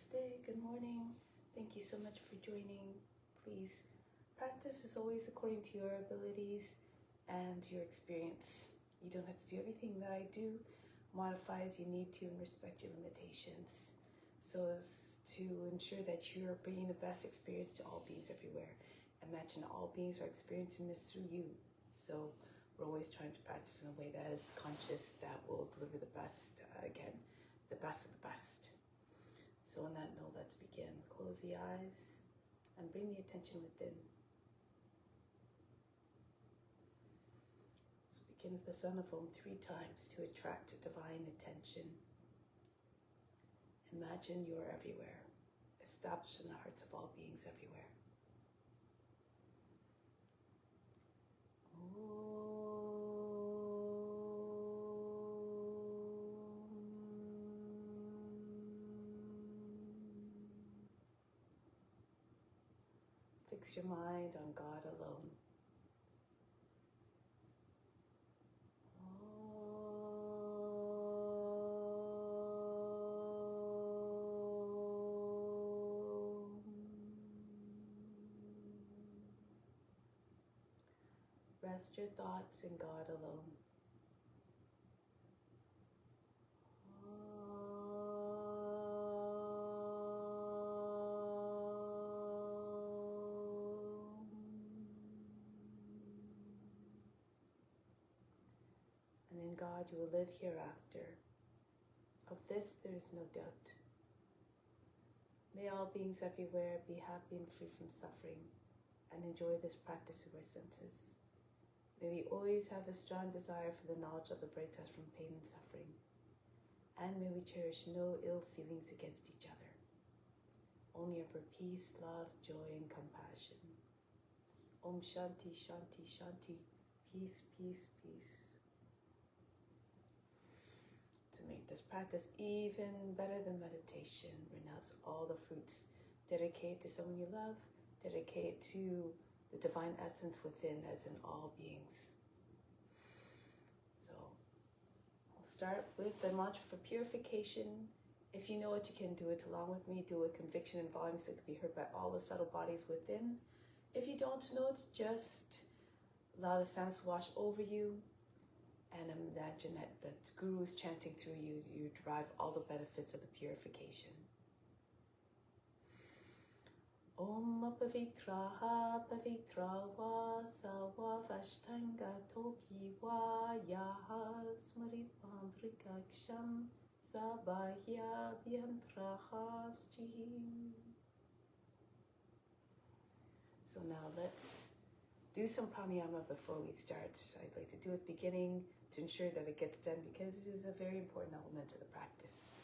Namaste, good morning. Thank you so much for joining. Please, practice is always according to your abilities and your experience. You don't have to do everything that I do. Modify as you need to and respect your limitations so as to ensure that you're bringing the best experience to all beings everywhere. Imagine all beings are experiencing this through you. So we're always trying to practice in a way that is conscious, that will deliver the best, the best of the best. So on that note, let's begin. Close the eyes and bring the attention within. Let's begin with the Sonophone 3 times to attract divine attention. Imagine you are everywhere, established in the hearts of all beings everywhere. Fix your mind on God alone. Rest your thoughts in God alone. And in God you will live hereafter. Of this there is no doubt. May all beings everywhere be happy and free from suffering and enjoy this practice of our senses. May we always have a strong desire for the knowledge that liberates us from pain and suffering. And may we cherish no ill feelings against each other. Only ever peace, love, joy, and compassion. Om Shanti, Shanti, Shanti. Peace, peace, peace. To make this practice even better than meditation, renounce all the fruits. Dedicate to someone you love. Dedicate to the divine essence within, as in all beings. So, we'll start with the mantra for purification. If you know it, you can do it along with me. Do it with conviction and volume so it can be heard by all the subtle bodies within. If you don't know it, just allow the sounds to wash over you and imagine that the Guru is chanting through you. You derive all the benefits of the purification. Om pavitraha pavitra sawa vashtanga topi va yaha smaritmandrikaksham sabahya bhyantrahaschi. So now let's do some pranayama before we start. I'd like to do it beginning to ensure that it gets done because it is a very important element of the practice.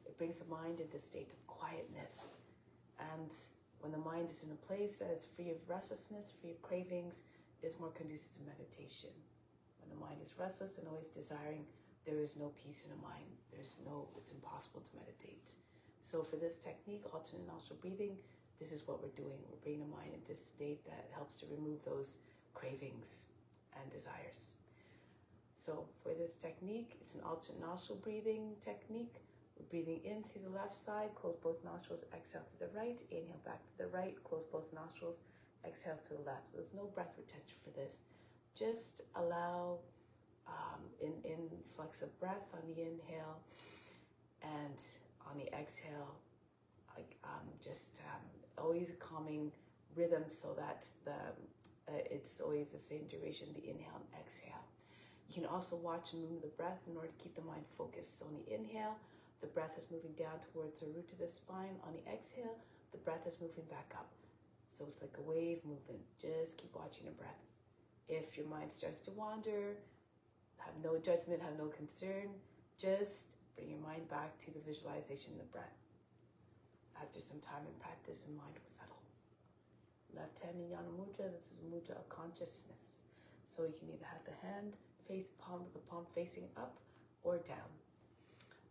It brings the mind into a state of quietness, and when the mind is in a place that is free of restlessness, free of cravings, it is more conducive to meditation. When the mind is restless and always desiring, there is no peace in the mind. It's impossible to meditate. So for this technique, alternate nostril breathing, this is what we're doing. We're bringing the mind into a state that helps to remove those cravings and desires. So for this technique, it's an alternate nostril breathing technique. We're breathing in through the left side, close both nostrils, exhale to the right, inhale back to the right, close both nostrils, exhale to the left. There's no breath retention for this. Just allow influx of breath on the inhale and on the exhale, always a calming rhythm so that it's always the same duration, the inhale and exhale. You can also watch and move the breath in order to keep the mind focused. So on the inhale, the breath is moving down towards the root of the spine. On the exhale, the breath is moving back up. So it's like a wave movement. Just keep watching the breath. If your mind starts to wander, have no judgment, have no concern. Just bring your mind back to the visualization of the breath. After some time in practice, the mind will settle. Left hand in Jnana Mudra, this is a mudra of consciousness. So you can either have the hand face palm with the palm facing up or down.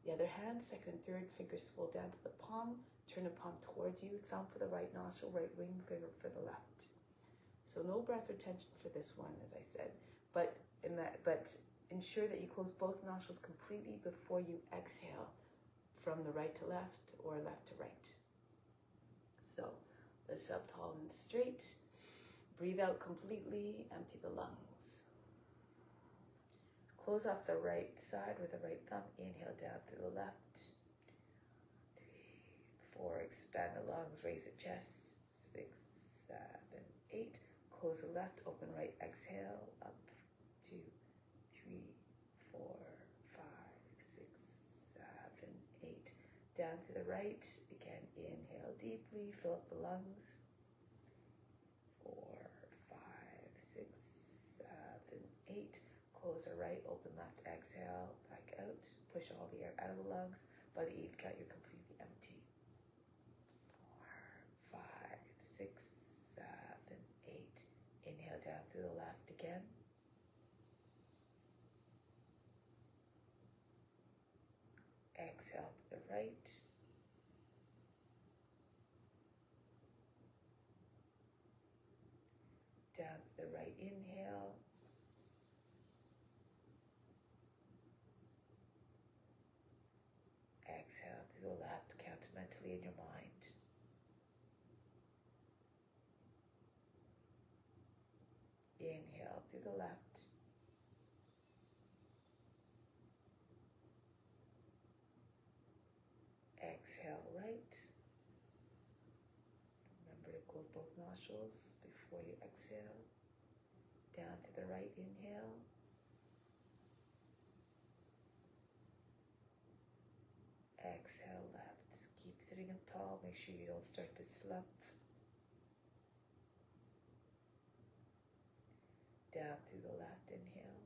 The other hand, second and third fingers fall down to the palm, turn the palm towards you, thumb for the right nostril, right ring finger for the left. So no breath retention for this one, as I said, but ensure that you close both nostrils completely before you exhale from the right to left or left to right. So let's sit up tall and straight. Breathe out completely, empty the lungs. Close off the right side with the right thumb. Inhale down through the left. 3, 4, expand the lungs, raise the chest. 6, 7, 8. Close the left, open right, exhale. Up. 2, 3, 4, 5, 6, 7, 8. Down to the right. Again, inhale deeply, fill up the lungs. 4, 5, 6, 7, 8. Close the right, open left, exhale, back out. Push all the air out of the lungs. By the 8th count, you're completely empty. 4, 5, 6, 7, 8. Inhale down through the left again. Exhale to the right. Down to the right, inhale. Exhale to the left, count mentally in your mind. Inhale through the left. Exhale right. Remember to close both nostrils before you exhale. Down to the right, inhale. Exhale left. Keep sitting up tall. Make sure you don't start to slump. Down to the left, inhale.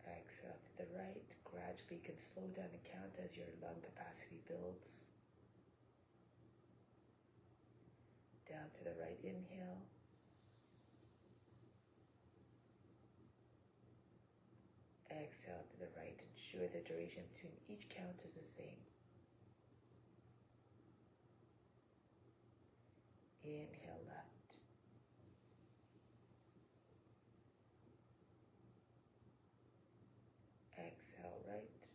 Exhale to the right. Gradually you can slow down and count as your lung capacity builds. Down to the right, inhale. Exhale to the right. Ensure the duration between each count is the same. Inhale left. Exhale right.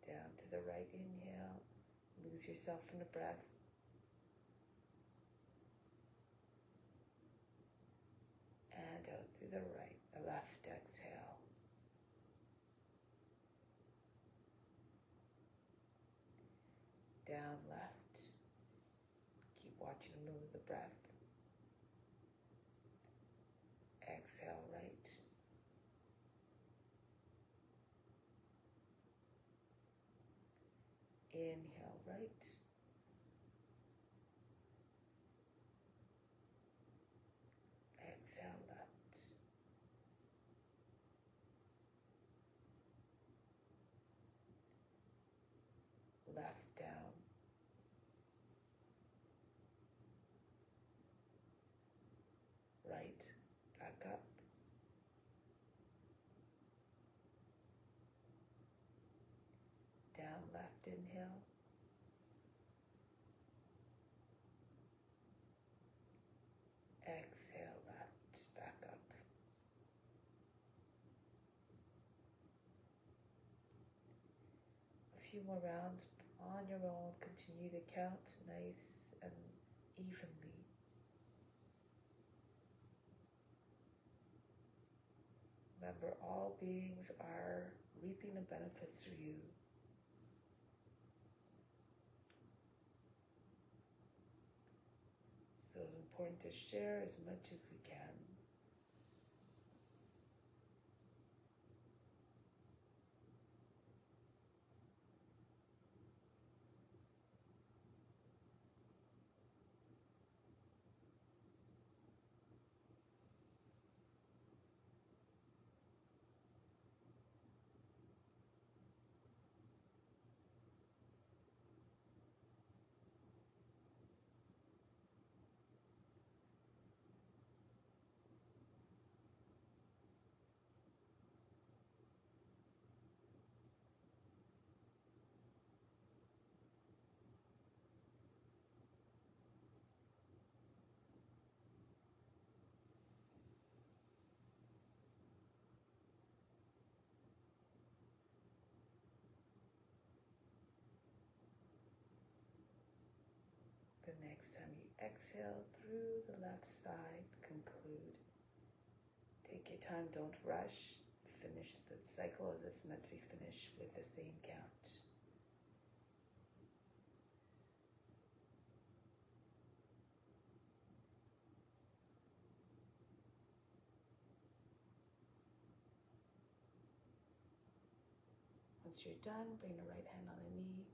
Down to the right, inhale. Lose yourself in the breath. And out through the right, the left, exhale. Down left. Keep watching the movement of the breath. Exhale right. Inhale right. Exhale left. Left down. Right, back up. Down left, inhale. Exhale left, back up. A few more rounds on your own. Continue to count nice and evenly. Remember, all beings are reaping the benefits through you. So it's important to share as much as we can. next time you exhale through the left side, conclude. Take your time, don't rush. Finish the cycle as it's meant to be finished with the same count. Once you're done, bring the right hand on the knee.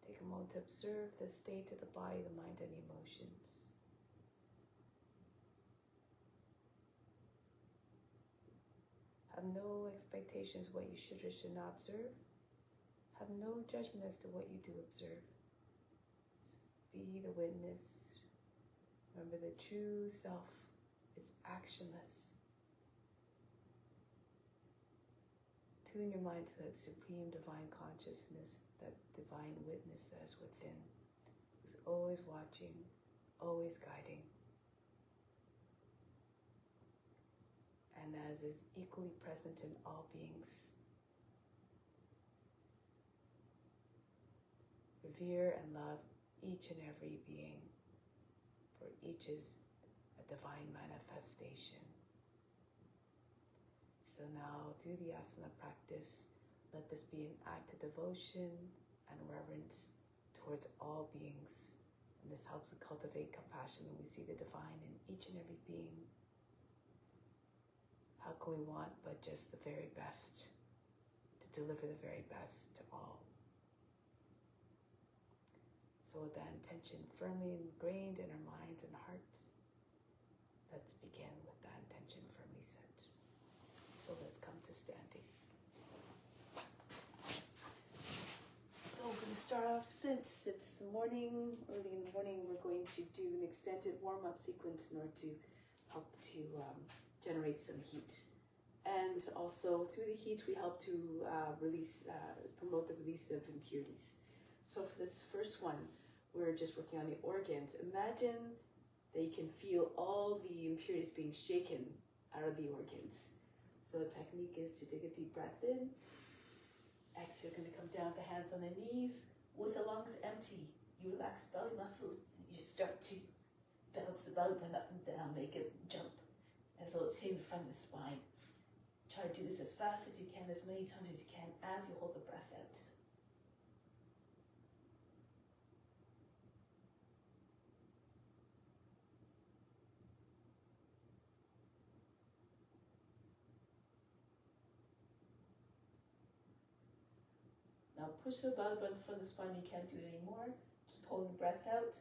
Take a moment to observe the state of the body, the mind, and emotions. Have no expectations what you should or should not observe. Have no judgment as to what you do observe. Be the witness. Remember, the true self is actionless. Tune your mind to that supreme divine consciousness, that divine witness that is within, who's always watching, always guiding, and as is equally present in all beings. Revere and love each and every being, for each is a divine manifestation. So now, through the asana practice, let this be an act of devotion and reverence towards all beings. And this helps to cultivate compassion when we see the divine in each and every being. How can we want but just the very best, to deliver the very best to all? So with that intention firmly ingrained in our minds and hearts, let's begin with that intention firmly set. So let's come to standing. So we're going to start off, since it's the morning, early in the morning, we're going to do an extended warm-up sequence in order to help to generate some heat. And also through the heat, we help to promote the release of impurities. So for this first one, we're just working on the organs. Imagine that you can feel all the impurities being shaken out of the organs. So the technique is to take a deep breath in. Exhale, you're going to come down with the hands on the knees. With the lungs empty, you relax belly muscles. You start to bounce the belly button up and down, make it jump as though it's hitting the front of the spine. Try to do this as fast as you can, as many times as you can, as you hold the breath out. Now push the belly button from the spine. You can't do it anymore. Keep holding the breath out.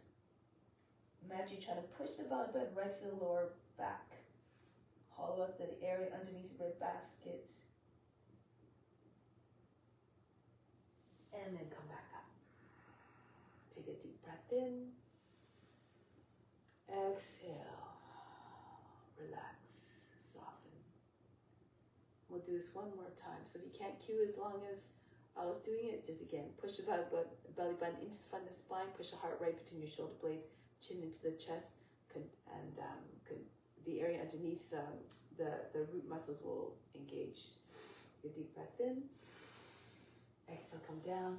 Imagine you try to push the belly button right through the lower back. Hollow out the area underneath the rib basket. And then come back up. Take a deep breath in. Exhale. Relax. Soften. We'll do this one more time. So if you can't cue as long as I was doing it, just again, push the belly button into the front of the spine, push the heart right between your shoulder blades, chin into the chest, and the area underneath the root muscles will engage. Your deep breath in. Exhale, come down.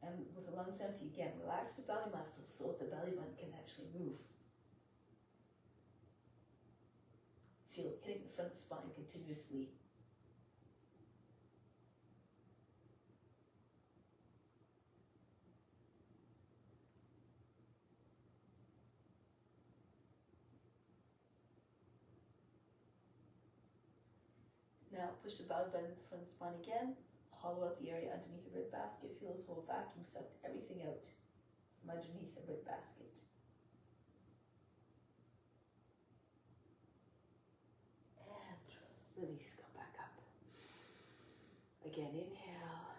And with the lungs empty, again, relax the belly muscles so that the belly button can actually move. Feel it hitting the front of the spine continuously. Now push the belly button from the spine again. Hollow out the area underneath the rib basket. Feel this whole vacuum sucked everything out from underneath the rib basket. And release, come back up. Again, inhale.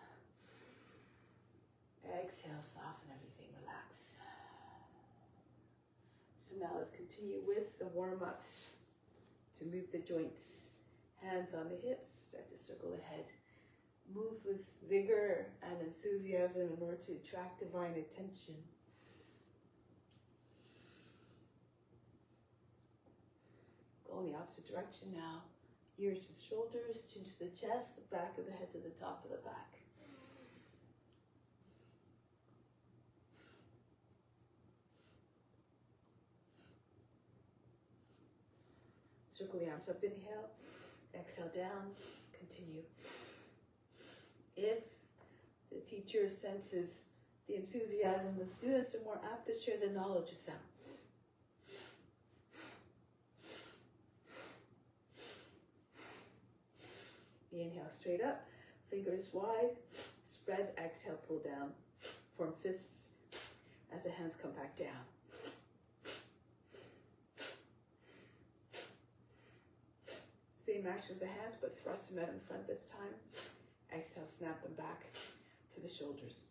Exhale, soften everything, relax. So now let's continue with the warm-ups to move the joints. Hands on the hips, start to circle the head. Move with vigor and enthusiasm in order to attract divine attention. Go in the opposite direction now. Ears to the shoulders, chin to the chest, the back of the head to the top of the back. Circle the arms up, inhale, exhale down, continue. If the teacher senses the enthusiasm, the students are more apt to share the knowledge with them. Inhale straight up, fingers wide, spread, exhale, pull down. Form fists as the hands come back down. Same action with the hands, but thrust them out in front this time. Exhale, snap them back to the shoulders.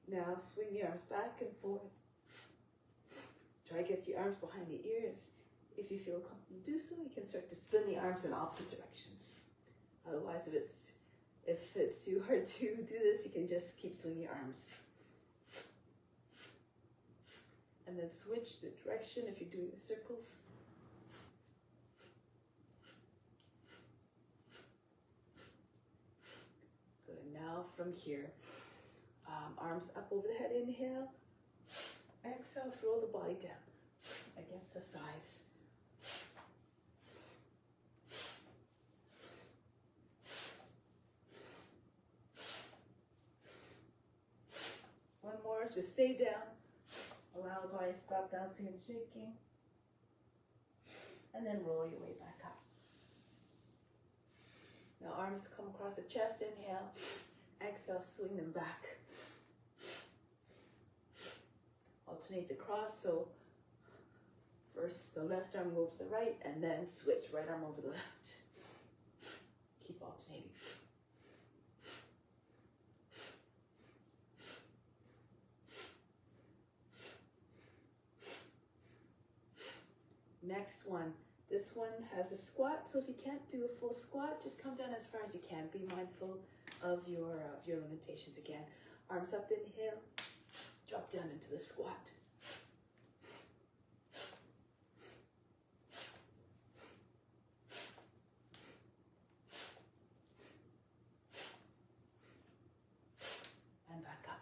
Now swing the arms back and forth. Try to get the arms behind the ears. If you feel comfortable to do so, you can start to spin the arms in opposite directions. Otherwise, if it's too hard to do this, you can just keep swinging your arms. And then switch the direction if you're doing the circles. Good. Now from here, arms up over the head, inhale. Exhale, throw the body down against the thighs. One more, just stay down. Allow the body to stop bouncing and shaking. And then roll your way back up. Now arms come across the chest, inhale. Exhale, swing them back. Alternate the cross, so first the left arm over the right, and then switch, right arm over the left. Keep alternating. Next one. This one has a squat, so if you can't do a full squat, just come down as far as you can. Be mindful of your limitations again. Arms up, inhale. Drop down into the squat. And back up.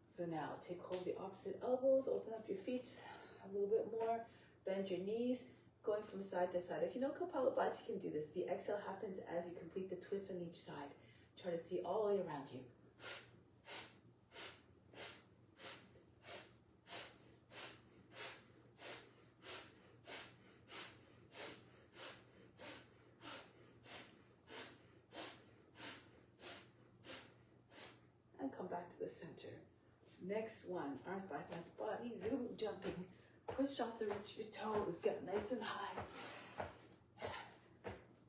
So now take hold of the opposite elbows, open up your feet a little bit more, bend your knees, going from side to side. If you know Kapalabhati, you can do this. The exhale happens as you complete the twist on each side. Try to see all the way around you. Center. Next one, arms by side to body, zoom, jumping, push off the roots of your toes, get nice and high.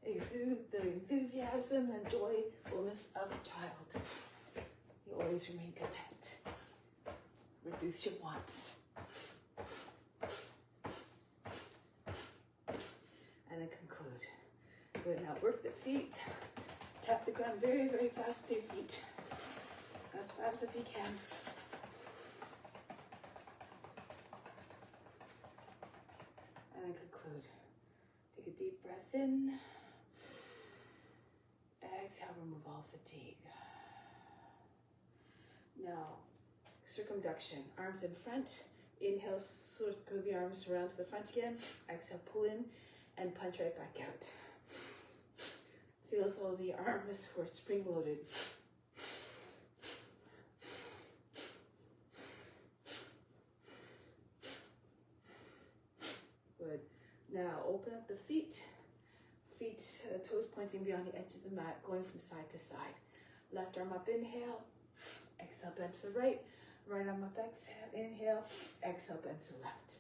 Exude the enthusiasm and joyfulness of a child. You always remain content. Reduce your wants. And then conclude. Good, now work the feet. Tap the ground very, very fast with your feet. As fast as you can. And then conclude. Take a deep breath in. Exhale, remove all fatigue. Now, circumduction. Arms in front. Inhale, circle the arms around to the front again. Exhale, pull in and punch right back out. Feel as though the arms were spring-loaded. Good. Now open up the feet. Toes pointing beyond the edge of the mat, going from side to side. Left arm up, inhale. Exhale, bend to the right. Right arm up, exhale, inhale. Exhale, bend to the left.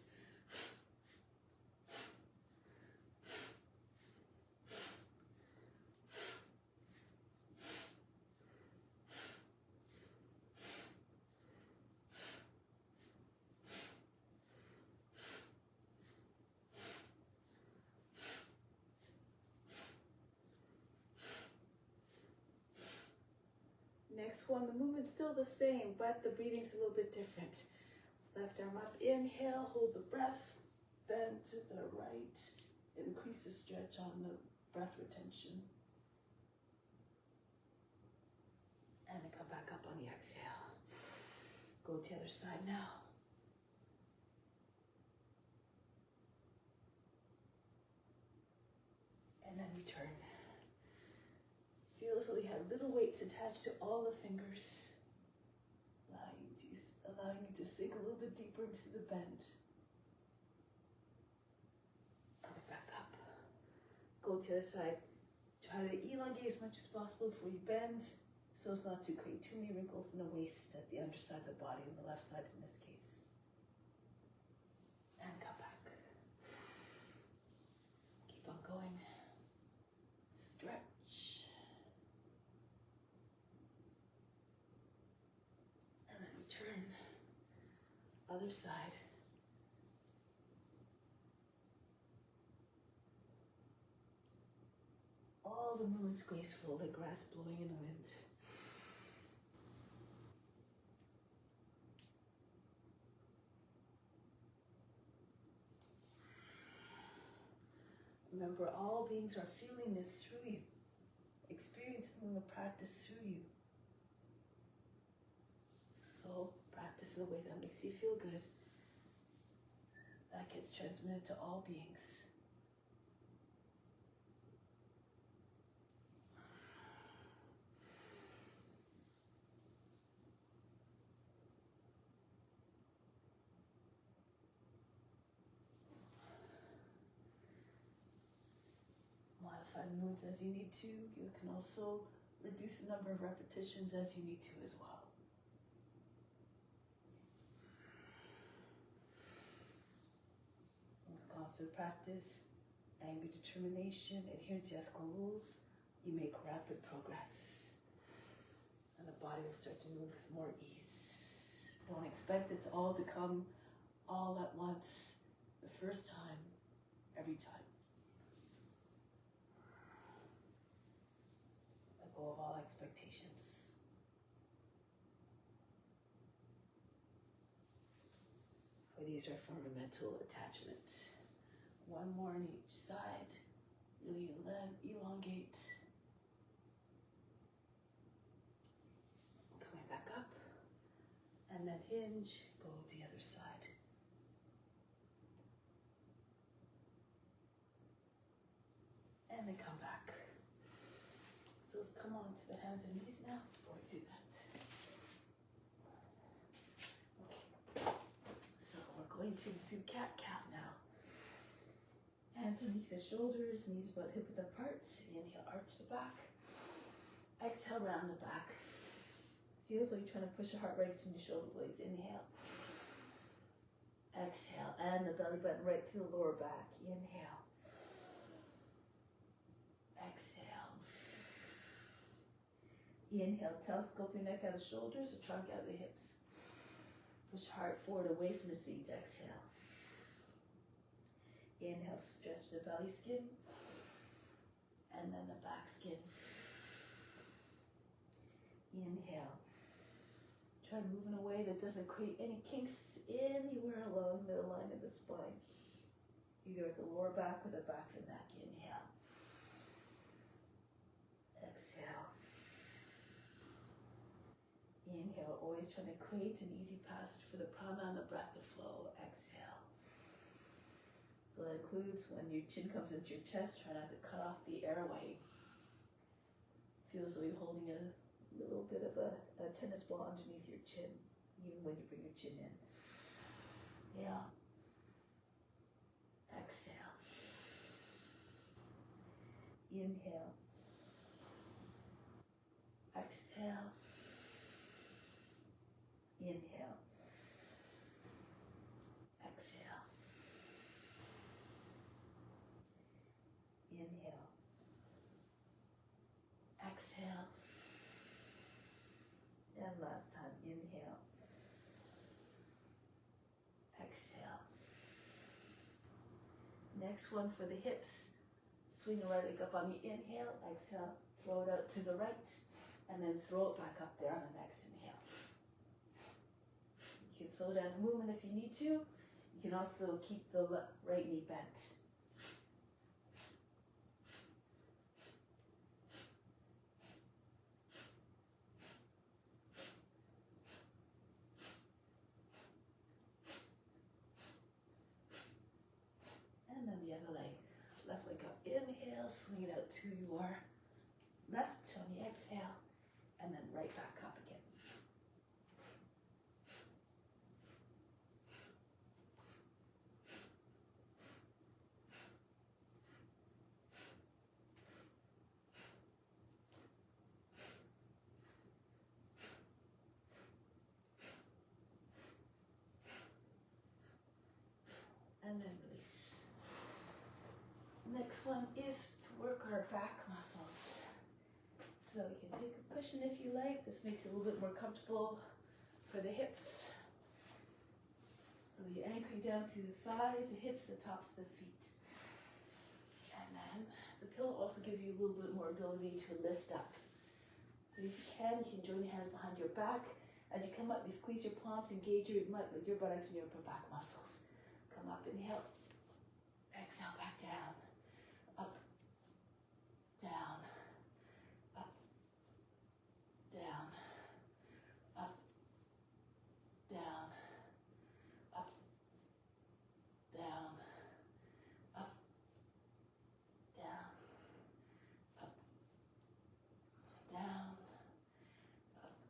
Next one, the movement's still the same, but the breathing's a little bit different. Left arm up, inhale, hold the breath, bend to the right, increase the stretch on the breath retention. And then come back up on the exhale. Go to the other side now. And then return. Feel as though you have little weights attached to all the fingers, allowing you to sink a little bit deeper into the bend. Come back up. Go to the other side. Try to elongate as much as possible before you bend, so as not to create too many wrinkles in the waist at the underside of the body, on the left side in this case. And come back. Keep on going. Stretch. And then return. Other side. All the movements graceful, like grass blowing in the wind. Remember, all beings are feeling this through you, experiencing the practice through you. So practice in a way that makes you feel good. That gets transmitted to all beings. Modify the movements as you need to. You can also reduce the number of repetitions as you need to as well. With constant practice, angry determination, adherence to ethical rules, you make rapid progress. And the body will start to move with more ease. Don't expect it all to come all at once, the first time, every time. Let go of all expectations. For these are from a mental attachment. One more on each side. Really elongate. Coming back up. And then hinge, go to the other side. And then come back. So let's come on to the hands and knees now before we do that. Okay. So we're going to do cat-cow now. Hands underneath the shoulders, knees about hip width apart. Inhale, arch the back. Exhale, round the back. Feels like you're trying to push the heart right between your shoulder blades. Inhale. Exhale, and the belly button right to the lower back. Inhale. Exhale. Inhale, telescope your neck out of the shoulders or trunk out of the hips. Push heart forward away from the seats. Exhale. Inhale, stretch the belly skin. And then the back skin. Inhale. Try to move in a way that doesn't create any kinks anywhere along the line of the spine. Either at the lower back or the back of the neck. Inhale. Exhale. Inhale, always trying to create an easy passage for the prana and the breath to flow. Exhale. So that includes when your chin comes into your chest, try not to cut off the airway. Feel as though you're holding a little bit of a tennis ball underneath your chin, even when you bring your chin in. Yeah. Exhale. Inhale. Exhale. Inhale. Exhale. Inhale. Exhale. And last time, inhale. Exhale. Next one for the hips. Swing the right leg up on the inhale. Exhale. Throw it out to the right. And then throw it back up there on the next inhale. You can slow down the movement if you need to. You can also keep the right knee bent. left leg up. Inhale, swing it out to your left on the exhale, and then right back up again. And then release. Next one is to work our back muscles. So you can take a cushion if you like. This makes it a little bit more comfortable for the hips. So you're anchoring down through the thighs, the hips, the tops of the feet. And then the pillow also gives you a little bit more ability to lift up. So if you can join your hands behind your back. As you come up, you squeeze your palms, engage your buttocks and your upper back muscles. Come up, inhale, exhale, back down, up, down, up, down, up, down, up, down, up, down, up, down, up,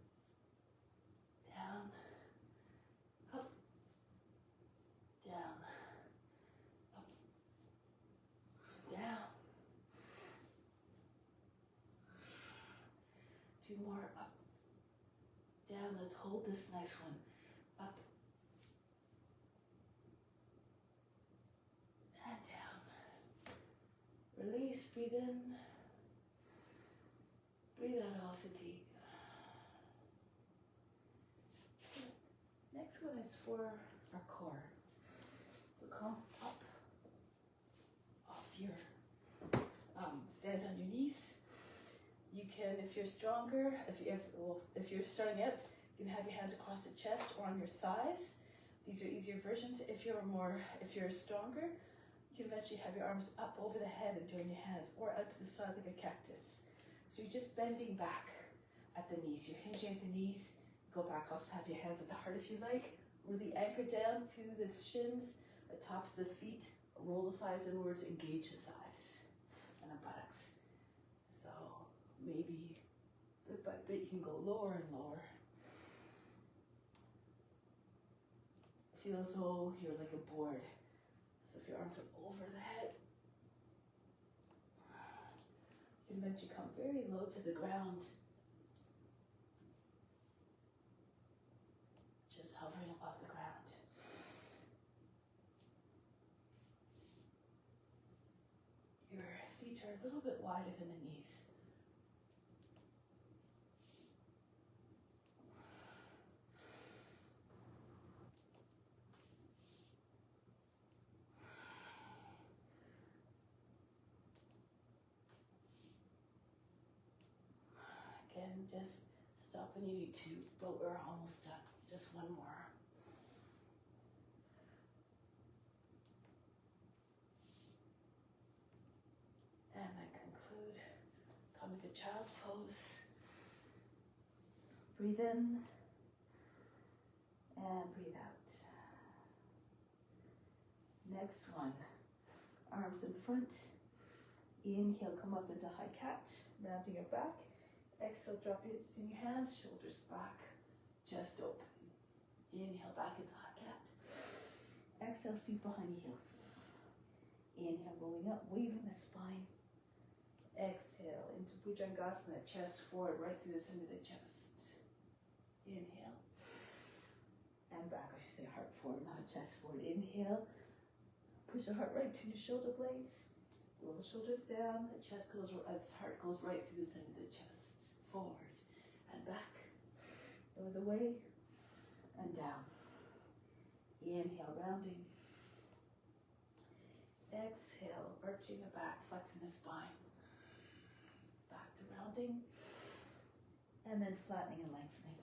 down, up, down, up, down. Two more, up, down. Let's hold this next one. Up and down. Release, breathe in. Breathe out all fatigue. Next one is for our core. So come up off your, stand on your knees. You can, if you're stronger, if you're starting out, you can have your hands across the chest or on your thighs. These are easier versions. If you're stronger, you can eventually have your arms up over the head and join your hands, or out to the side like a cactus. So you're just bending back at the knees. You're hinging at the knees. Go back, also have your hands at the heart if you like. Really anchor down to the shins, the tops of the feet. Roll the thighs inwards, engage the thighs and the buttocks. So maybe bit by bit you can go lower and lower. Feel as though you're like a board. So if your arms are over the head, you can eventually come very low to the ground. Just hovering above the ground. Your feet are a little bit wider than the knees. Again, just stop when you need to, but we're almost done. Just one more. And then conclude. Come into child's pose. Breathe in and breathe out. Next one. Arms in front. Inhale, come up into high cat, rounding your back. Exhale, drop your hips in your hands, shoulders back, chest open. Inhale, back into high cat. Exhale, sink behind the heels. Inhale, rolling up, waving the spine. Exhale, into Bhujangasana, chest forward, right through the center of the chest. Inhale. And back, I should say heart forward, not chest forward. Inhale. Push the heart right to your shoulder blades. Roll the shoulders down, the chest goes, as heart goes right through the center of the chest. Forward and back, the other way, and down. Inhale, rounding. Exhale, arching the back, flexing the spine. Back to rounding, and then flattening and lengthening.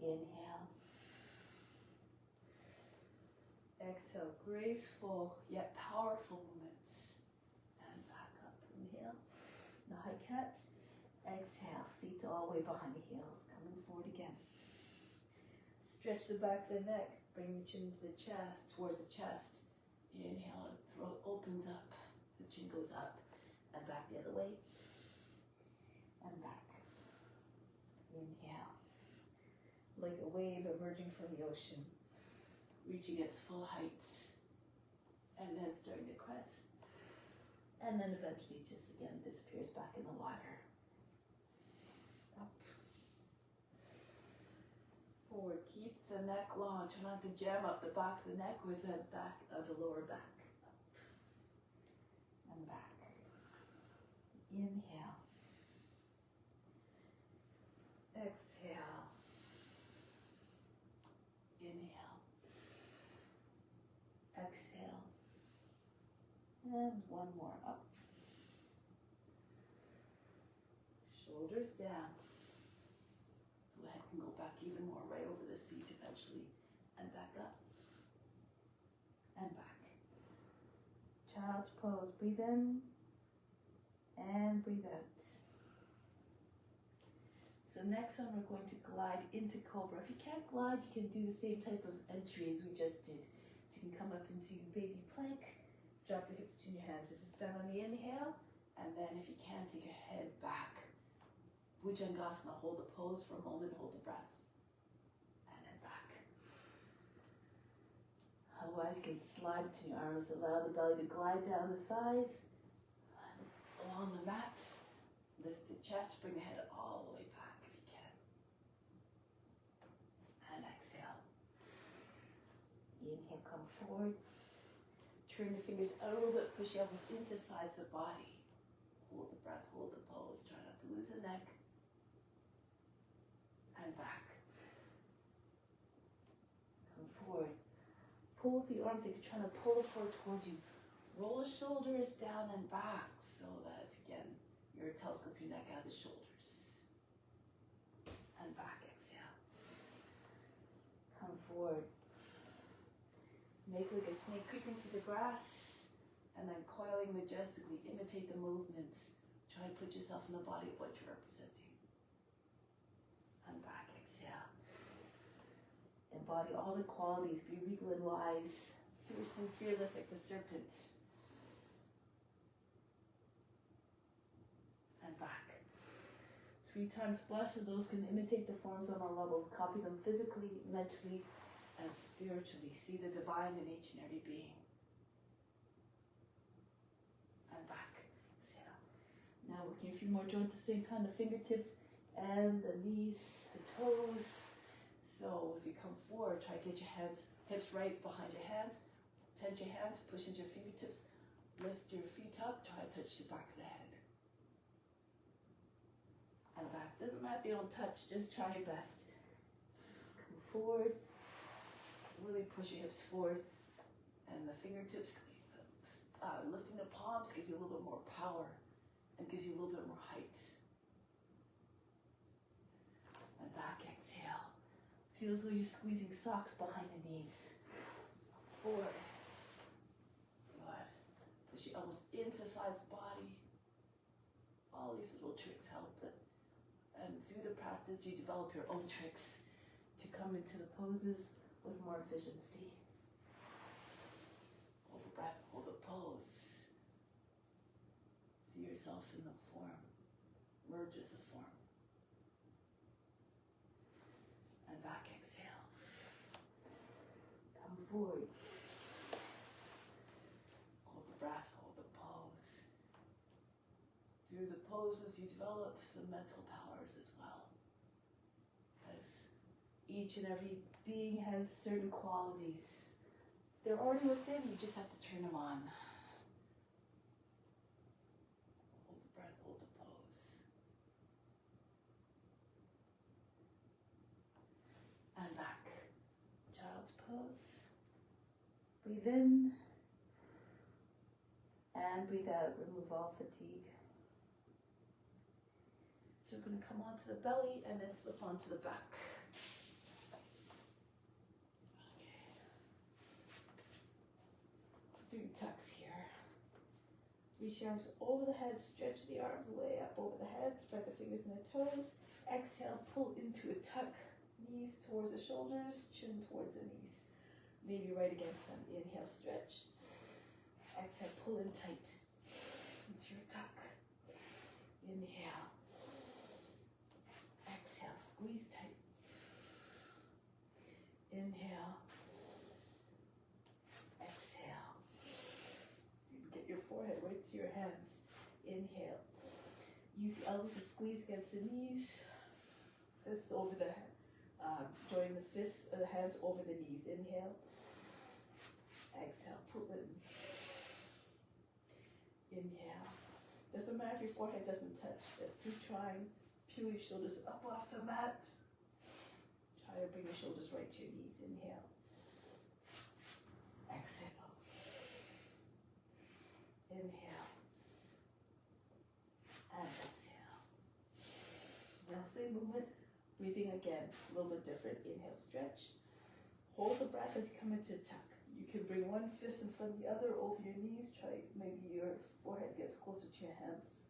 Inhale. Exhale, graceful yet powerful movements. And back up, inhale. The high cat. Exhale, seat all the way behind the heels, coming forward again. Stretch the back of the neck, bring the chin to the chest, towards the chest. Inhale, the throat opens up. the other way. And back. Inhale. Like a wave emerging from the ocean, reaching its full heights, and then starting to crest. And then eventually just again disappears back in the water. Up. Forward. Keep the neck long. Try not to jam up the back of the neck or the back of the lower back. Up. And back. Inhale. Exhale. Inhale. Exhale. And one more up. Shoulders down. The head can go back even more, right over the seat eventually. And back up. And back. Child's pose. Breathe in. And breathe out. So next one, we're going to glide into Cobra. If you can't glide, you can do the same type of entry as we just did. So you can come up into baby plank, drop your hips to your hands. This is done on the inhale, and then if you can, take your head back. Bhujangasana, hold the pose for a moment, hold the breath, and then back. Otherwise, you can slide between your arms, allow the belly to glide down the thighs, along the mat. Lift the chest, bring the head all the way back if you can. And exhale. Inhale, come forward. Turn the fingers out a little bit, push your elbows into sides of the body. Hold the breath, hold the pose. Try not to lose the neck. And back. Come forward. Pull with the arms like you're trying to pull the floor towards you. Roll the shoulders down and back so that, again, you're telescope your neck out of the shoulders. And back, exhale. Come forward. Make like a snake creeping through the grass, and then coiling majestically, imitate the movements. Try to put yourself in the body of what you're representing. And back, exhale. Embody all the qualities, be regal and wise, fierce and fearless like the serpent. And back. 3 times plus, so those can imitate the forms on all levels, copy them physically, mentally, and spiritually. See the divine in each and every being. And back. Exhale. Now working a few more joints at the same time, the fingertips and the knees, the toes. So as you come forward, try to get your hands, hips right behind your hands. Tent your hands, push into your fingertips. Lift your feet up, try to touch the back of the head. And back. Doesn't matter if you don't touch, just try your best. Come forward. Really push your hips forward. And the fingertips, lifting the palms gives you a little bit more power and gives you a little bit more height. And back, exhale. Feel as though you're squeezing socks behind the knees. Forward. Good. Push your elbows into the sides of the body. All these little tricks help it. And through the practice, you develop your own tricks to come into the poses with more efficiency. Hold the breath, hold the pose. See yourself in the form. Merge with the form. And back, exhale. Come forward. Hold the breath, hold the pose. Through the poses, you develop the mental powers as well. As each and every being has certain qualities. They're already within, you just have to turn them on. Hold the breath, hold the pose. And back. Child's pose. Breathe in. And breathe out, remove all fatigue. So we're going to come onto the belly and then flip onto the back. Do tucks here. Reach your arms over the head, stretch the arms way up over the head, spread the fingers and the toes. Exhale, pull into a tuck. Knees towards the shoulders, chin towards the knees. Maybe right against them. Inhale, stretch. Exhale, pull in tight into your tuck. Inhale. Exhale, squeeze tight. Inhale. Exhale. See, get your forehead right to your hands. Inhale. Use the elbows to squeeze against the knees. Fists over the join the fists, the hands over the knees. Inhale. Exhale. Pull in. Inhale. Doesn't matter if your forehead doesn't touch. Just keep trying. Peel your shoulders up off the mat. Try to bring your shoulders right to your knees. Inhale. Exhale. Inhale. And exhale. Now same movement. Breathing again. A little bit different. Inhale, stretch. Hold the breath as you come into tuck. You can bring one fist in front of the other over your knees. Try maybe your forehead gets closer to your hands.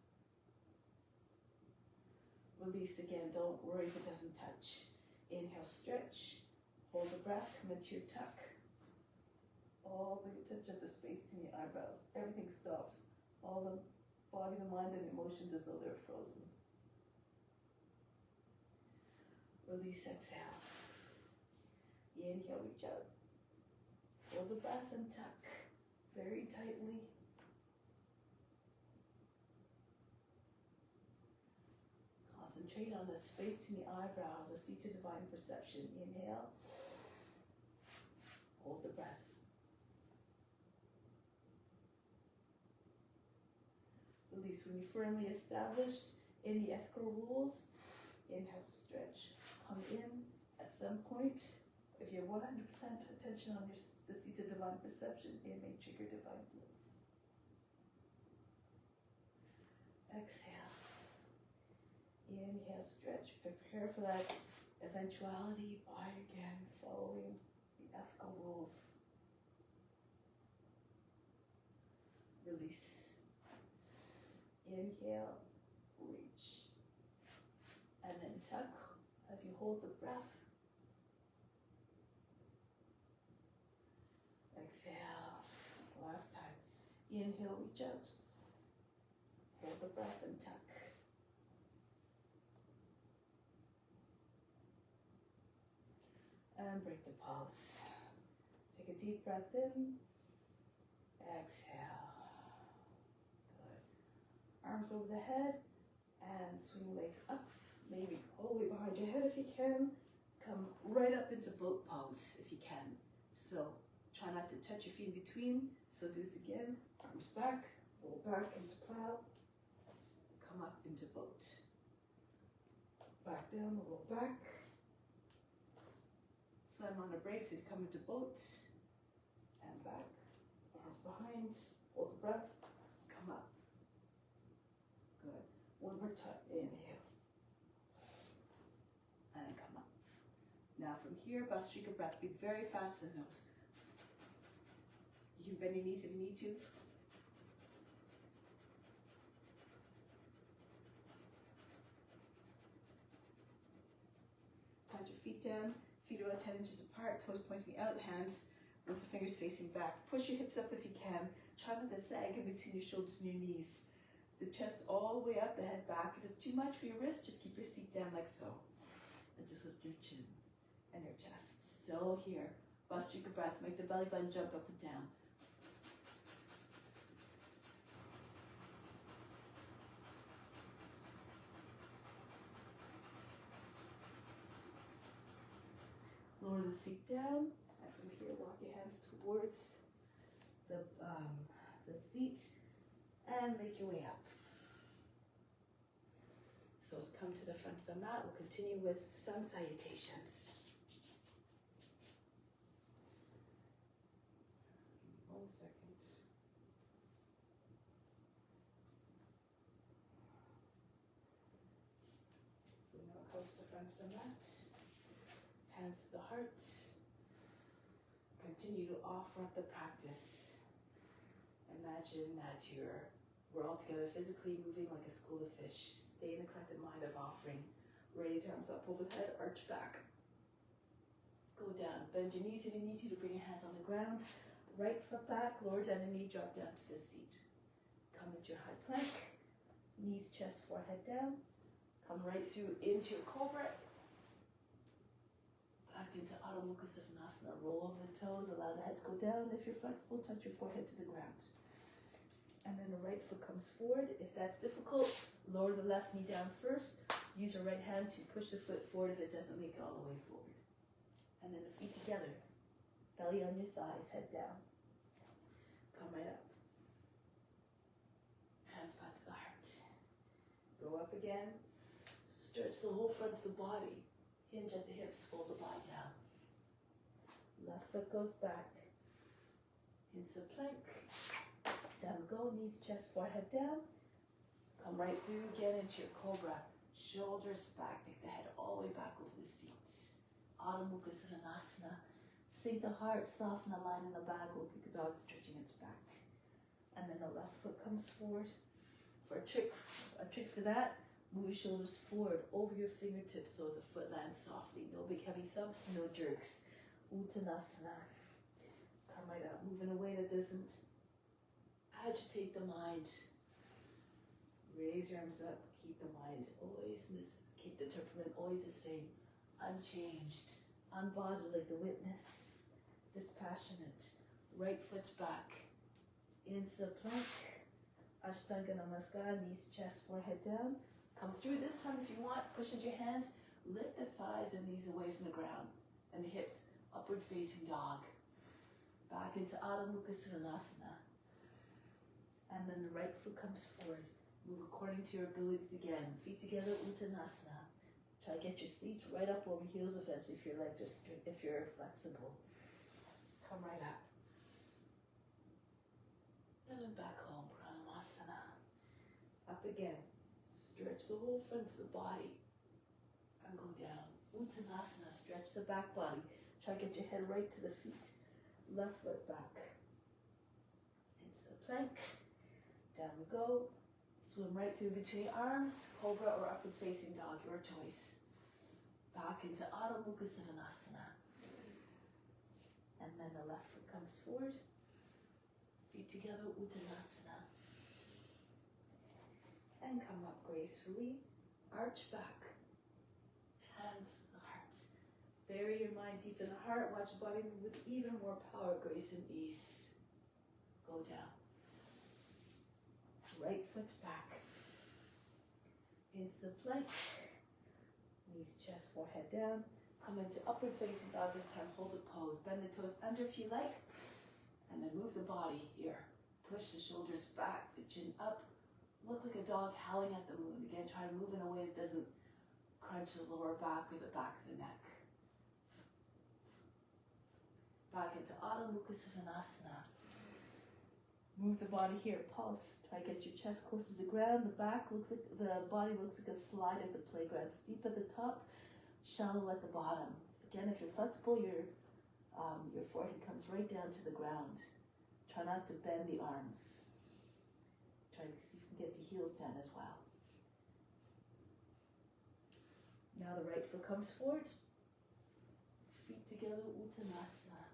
Release again. Don't worry if it doesn't touch. Inhale, stretch. Hold the breath. Come into your tuck. All the touch of the space in your eyebrows. Everything stops. All the body, the mind, and emotions as though they're frozen. Release, exhale. Inhale, reach out. Hold the breath and tuck very tightly. Concentrate on the space between the eyebrows, the seat to divine perception. Inhale. Hold the breath. Release. When you're firmly established in the ethical rules, inhale, stretch. Come in at some point. If you have 100% attention on the seat of divine perception, it may trigger divine bliss. Exhale. Inhale, stretch. Prepare for that eventuality by again following the ethical rules. Release. Inhale, reach. And then tuck as you hold the breath. Exhale. Last time. Inhale, reach out. Hold the breath and tuck. And break the pulse. Take a deep breath in. Exhale. Good. Arms over the head and swing legs up. Maybe all the way behind your head if you can. Come right up into boat pose if you can. So try not to touch your feet in between. So do this again. Arms back, roll back into plow. Come up into boat. Back down, roll back. Slam on the brakes as you come into boat. And back. Arms behind. Hold the breath. Come up. Good. One more time. Inhale. And then come up. Now from here, Bhastrika breath. Breathe very fast in the nose. You can bend your knees if you need to. Plant your feet down. Feet are about 10 inches apart. Toes pointing out. Hands with the fingers facing back. Push your hips up if you can. Try not to sag in between your shoulders and your knees. The chest all the way up, the head back. If it's too much for your wrist, just keep your seat down like so. And just lift your chin and your chest. So here, Bhastrika breath. Make the belly button jump up and down. Lower the seat down, and from here, walk your hands towards the seat, and make your way up. So let's come to the front of the mat. We'll continue with sun salutations. Give me 1 second. So now come to the front of the mat. Hands to the heart. Continue to offer up the practice. Imagine that we're all together physically moving like a school of fish. Stay in the collected mind of offering. Raise arms up over the head, arch back. Go down. Bend your knees if you need to bring your hands on the ground. Right foot back, lower down the knee, drop down to the seat. Come into your high plank. knees, chest, forehead down. Come right through into your cobra. Back into Adho Mukha Svanasana. Roll over the toes, allow the head to go down. If you're flexible, touch your forehead to the ground. And then the right foot comes forward. If that's difficult, lower the left knee down first. Use your right hand to push the foot forward if it doesn't make it all the way forward. And then the feet together. Belly on your thighs, head down. Come right up. Hands back to the heart. Go up again. Stretch the whole front of the body. Hinge at the hips, fold the body down. Left foot goes back. Into plank. Down we go, knees, chest, forehead down. Come right through again into your cobra. Shoulders back, take the head all the way back over the seats. Adho Mukha Svanasana. Sink the heart, soften the line in the back, look like a dog stretching its back. And then the left foot comes forward. For a trick for that, move your shoulders forward over your fingertips so the foot lands softly. No big heavy thumps, no jerks. Uttanasana. Come right up, move in a way that doesn't agitate the mind. Raise your arms up, keep the mind always in this, keep the temperament always the same, unchanged, unbothered like the witness, dispassionate. Right foot's back, into plank, Ashtanga Namaskara, knees, chest, forehead down. Come through this time if you want, push into your hands, lift the thighs and knees away from the ground, and the hips, upward facing dog. Back into Adho Mukha Svanasana. And then the right foot comes forward. Move according to your abilities again. Feet together, Uttanasana. Try to get your seat right up over heels eventually if your legs are straight, if you're flexible. Come right up. And then back home, Pranamasana. Up again. Stretch the whole front of the body. And go down. Uttanasana. Stretch the back body. Try to get your head right to the feet. Left foot back. Into the plank. Down we go. Swim right through between arms, cobra or upward facing dog, your choice. Back into Adho Mukha Svanasana. And then the left foot comes forward. Feet together, Uttanasana. And come up gracefully. Arch back. Hands to the heart. Bury your mind deep in the heart. Watch the body move with even more power, grace, and ease. Go down. Right foot's back. Into the plank. Knees, chest, forehead down. Come into upward facing dog this time. Hold the pose. Bend the toes under if you like. And then move the body here. Push the shoulders back, the chin up. Look like a dog howling at the moon. Again, try to move in a way that doesn't crunch the lower back or the back of the neck. Back into Adho Mukha Svanasana. Move the body here, pulse. Try to get your chest close to the ground. The back looks like, the body looks like a slide at the playground. Steep at the top, shallow at the bottom. Again, if you're flexible, your forehead comes right down to the ground. Try not to bend the arms. Try to see if you can get the heels down as well. Now the right foot comes forward. Feet together, Uttanasana.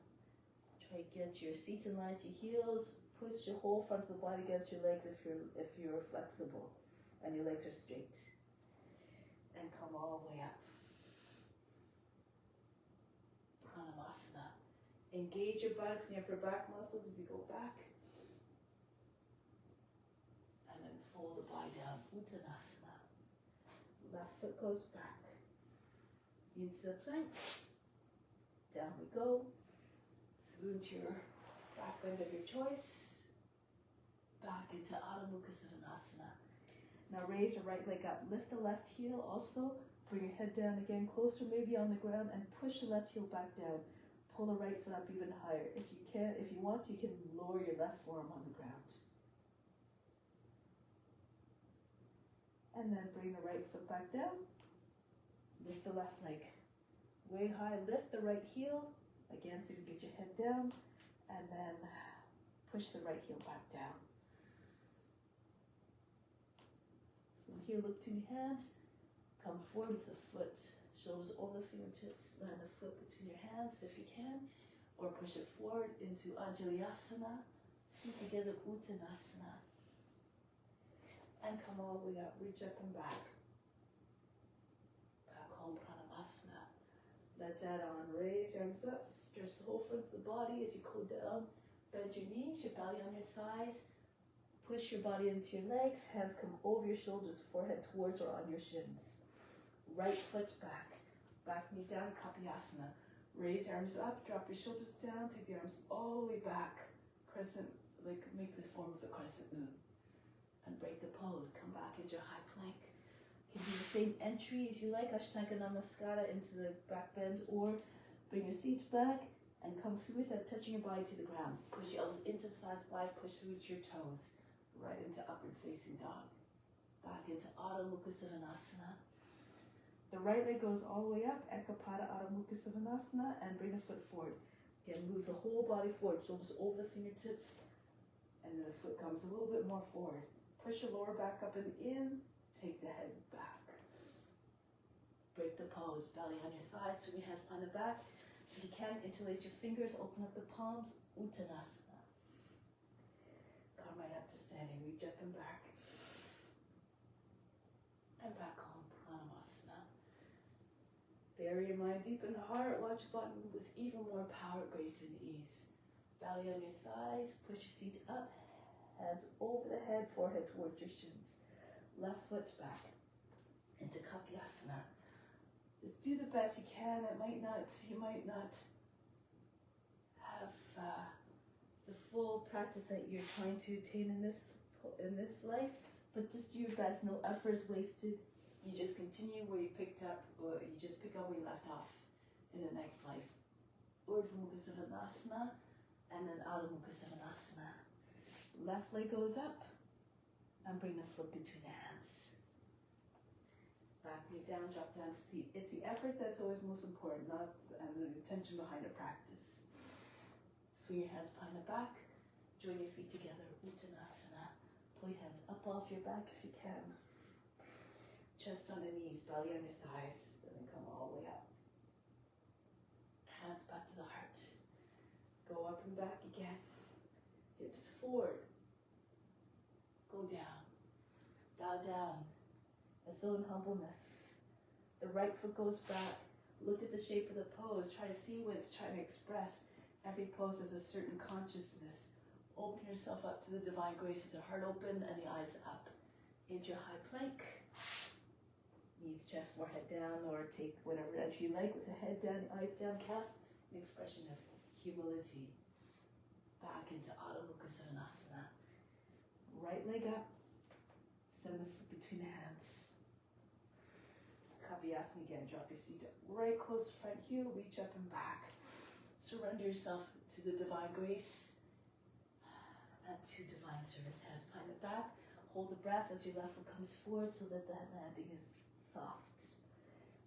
Try to get your seat in line with your heels. Push your whole front of the body against your legs if you're flexible and your legs are straight. And come all the way up. Pranamasana. Engage your buttocks and your upper back muscles as you go back. And then fold the body down. Uttanasana. Left foot goes back. Into the plank. Down we go. Through into your back bend of your choice. Back into Adho Mukha Svanasana. Now raise your right leg up. Lift the left heel also. Bring your head down again, closer maybe on the ground, and push the left heel back down. Pull the right foot up even higher. If you want, you can lower your left forearm on the ground. And then bring the right foot back down. Lift the left leg way high. Lift the right heel. Again, so you can get your head down. And then push the right heel back down. From here, look to your hands. Come forward with the foot. Shoulders over the fingertips. Land the foot between your hands if you can. Or push it forward into Anjalyasana. Feet together, Uttanasana. and come all the way up. Reach up and back. Back home, Pranamasana. Let that on. Raise your arms up. Stretch the whole front of the body as you go down. Bend your knees, your belly on your thighs. Push your body into your legs. Hands come over your shoulders, forehead towards or on your shins. Right foot back. Back knee down, Kapyasana. Raise your arms up, drop your shoulders down, take the arms all the way back. Crescent, like make the form of the crescent moon. And break the pose. Come back into high plank. You can do the same entry as you like, Ashtanga Namaskara into the back bend, or bring your seats back and come through without touching your body to the ground. Push your elbows into the sides wide, push through with your toes. Right into upward facing dog. Back into Adho Mukha Svanasana. The right leg goes all the way up, Ekapada Adho Mukha Svanasana, and bring a foot forward. Again, move the whole body forward, shoulders over the fingertips, and then the foot comes a little bit more forward. Push your lower back up and in, take the head back. Break the pose, belly on your thighs, swing your hands behind the back. If you can, interlace your fingers, open up the palms, Uttanasana. Come right up to standing, reach up and back. And back home, Pranamasana. Bury your mind deep in the heart, watch the bottom with even more power, grace, and ease. Belly on your thighs, push your seat up, hands over the head, forehead towards your shins. Left foot back into Kapyasana. Just do the best you can. You might not have the full practice that you're trying to attain in this life, but just do your best. No effort is wasted. You just continue where you picked up, or you just pick up where you left off in the next life. Urdhva Mukha Svanasana, and then Adho Mukha Svanasana. Left leg goes up, and bring the foot between the hands. Back knee down, drop down to seat. It's the effort that's always most important, not and the intention behind the practice. Swing your hands behind the back, join your feet together, Uttanasana. Pull your hands up off your back if you can. Chest on the knees, belly on your thighs, then come all the way up. Hands back to the heart. Go up and back again. Hips forward. Go down. Bow down. As though in humbleness. The right foot goes back. Look at the shape of the pose. Try to see what it's trying to express. Every pose has a certain consciousness. Open yourself up to the divine grace with the heart open and the eyes up. Into your high plank. Knees, chest, forehead down, or take whatever entry you like with the head down, eyes downcast. An expression of humility. Back into Adho Mukha Svanasana. Right leg up. Send the foot between the hands. Kapyasana again. Drop your seat right close to front heel. Reach up and back. Surrender yourself to the divine grace and to divine service. Hands behind the back. Hold the breath as your left foot comes forward so that that landing is soft.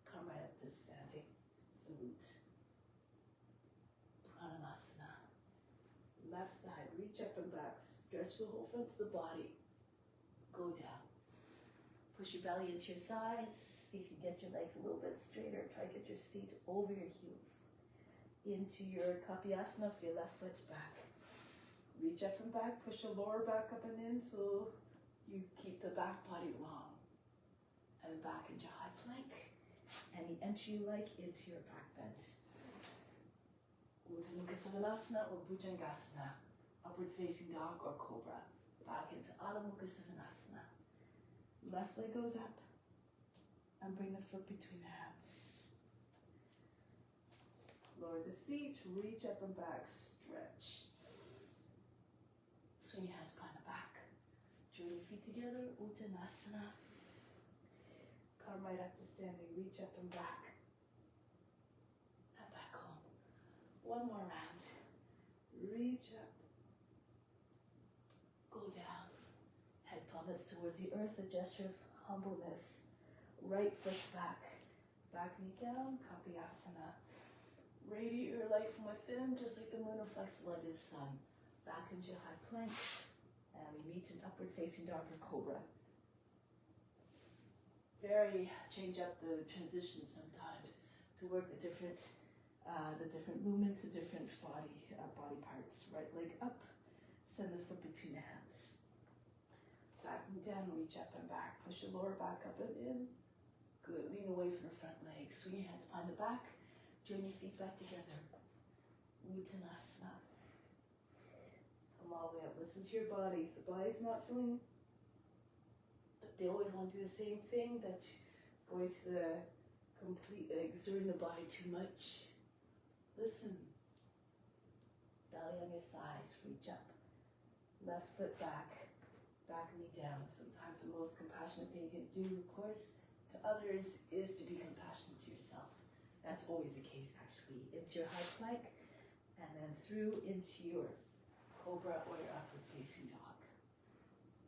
Come right up to standing. Salute. Pranamasana. Left side, reach up and back. Stretch the whole front of the body. Go down. Push your belly into your thighs. See if you get your legs a little bit straighter. Try to get your seat over your heels. Into your Kapyasana with your left foot back. Reach up and back. Push your lower back up and in so you keep the back body long. And back into high plank. Any entry you like into your back bend. Urdhva Mukha Svanasana or Bhujangasana. Upward facing dog or cobra. Back into Adho Mukha Svanasana. Left leg goes up. And bring the foot between the hands. Lower the seat. Reach up and back. Stretch. Swing your hands behind the back. Join your feet together. Uttanasana. Come right up to standing. Reach up and back. And back home. One more round. Reach up. Go down. Head plummets towards the earth. A gesture of humbleness. Right foot back. Back knee down. Kapyasana. Radiate your light from within, just like the moon reflects the light of the sun. Back into high plank. And we meet in upward facing dog or cobra. Change up the transitions sometimes to work the different movements, the different body parts. Right leg up, send the foot between the hands. Back knee down, reach up and back. Push your lower back up and in. Good. Lean away from the front leg. Swing your hands behind the back. Join your feet back together. Uttanasana. Come all the way up. Listen to your body. If the body's not feeling, they always want to do the same thing, that's going to the complete, exerting the body too much. Listen. Belly on your thighs. Reach up. Left foot back. Back knee down. Sometimes the most compassionate thing you can do, of course, to others is to be compassionate to yourself. That's always the case, actually. Into your high plank, and then through into your cobra or your upward facing dog.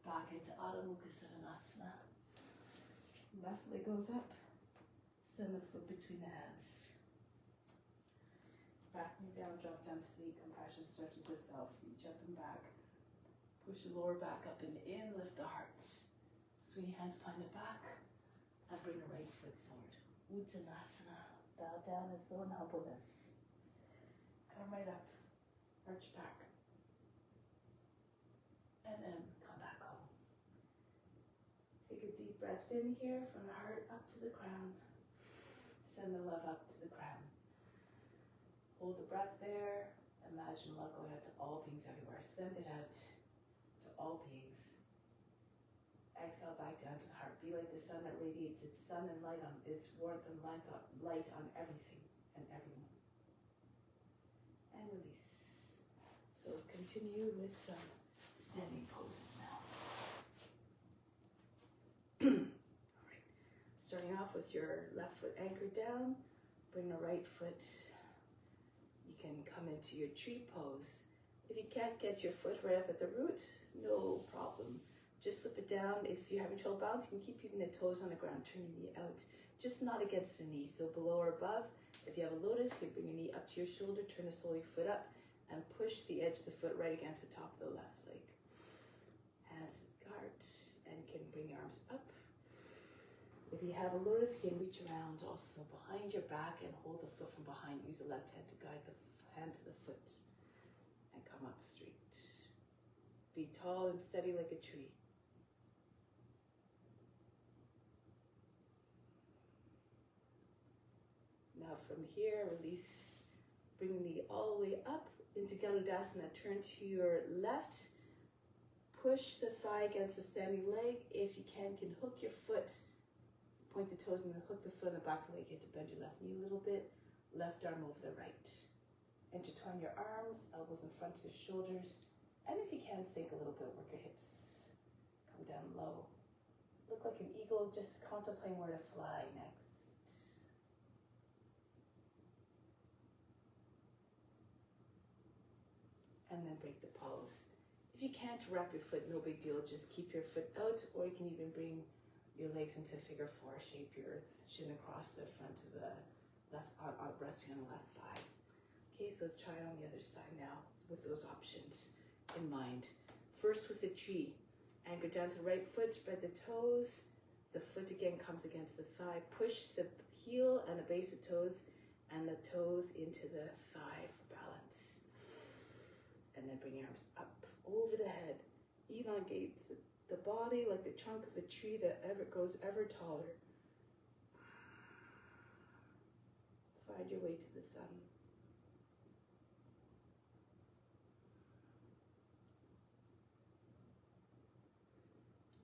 Back into Adho Mukha Svanasana. Left leg goes up. Send the foot between the hands. Back knee down, drop down to sleep. Compassion stretches itself. Reach up and back. Push the lower back up and in, lift the hearts. Swing your hands behind the back and bring the right foot forward. Uttanasana. Bow down as though in humbleness. Come right up. Arch back. And then come back home. Take a deep breath in here from the heart up to the crown. Send the love up to the crown. Hold the breath there. Imagine love going out to all beings everywhere. Send it out to all beings. Exhale back down to the heart. Be like the sun that radiates its sun and light on its warmth and light on everything and everyone. And release. So let's continue with some standing poses now. All right. Starting off with your left foot anchored down. Bring the right foot. You can come into your tree pose. If you can't get your foot right up at the root, no problem. Just slip it down. If you're having trouble balancing, you can keep keeping the toes on the ground. Turn your knee out. Just not against the knee. So below or above. If you have a lotus, you can bring your knee up to your shoulder. Turn the sole of your foot up and push the edge of the foot right against the top of the left leg. Hands to the heart and can bring your arms up. If you have a lotus, you can reach around also behind your back and hold the foot from behind. Use the left hand to guide the hand to the foot and come up straight. Be tall and steady like a tree. Now from here, release. Bring the knee all the way up into Garudasana. Turn to your left. Push the thigh against the standing leg. If you can hook your foot. Point the toes and then hook the foot in the back of the leg. You have to bend your left knee a little bit. Left arm over the right. Intertwine your arms, elbows in front of the shoulders. And if you can, sink a little bit, work your hips. Come down low. Look like an eagle, just contemplating where to fly next. And then break the pose. If you can't wrap your foot, no big deal. Just keep your foot out, or you can even bring your legs into figure four. Shape your shin across the front of the left, resting on the left thigh. Okay, so let's try it on the other side now with those options in mind. First with the tree. Anchor down to the right foot, spread the toes. The foot again comes against the thigh. Push the heel and the base of toes and the toes into the thigh for balance. And then bring your arms up over the head. Elongate the body like the trunk of a tree that grows ever taller. Find your way to the sun.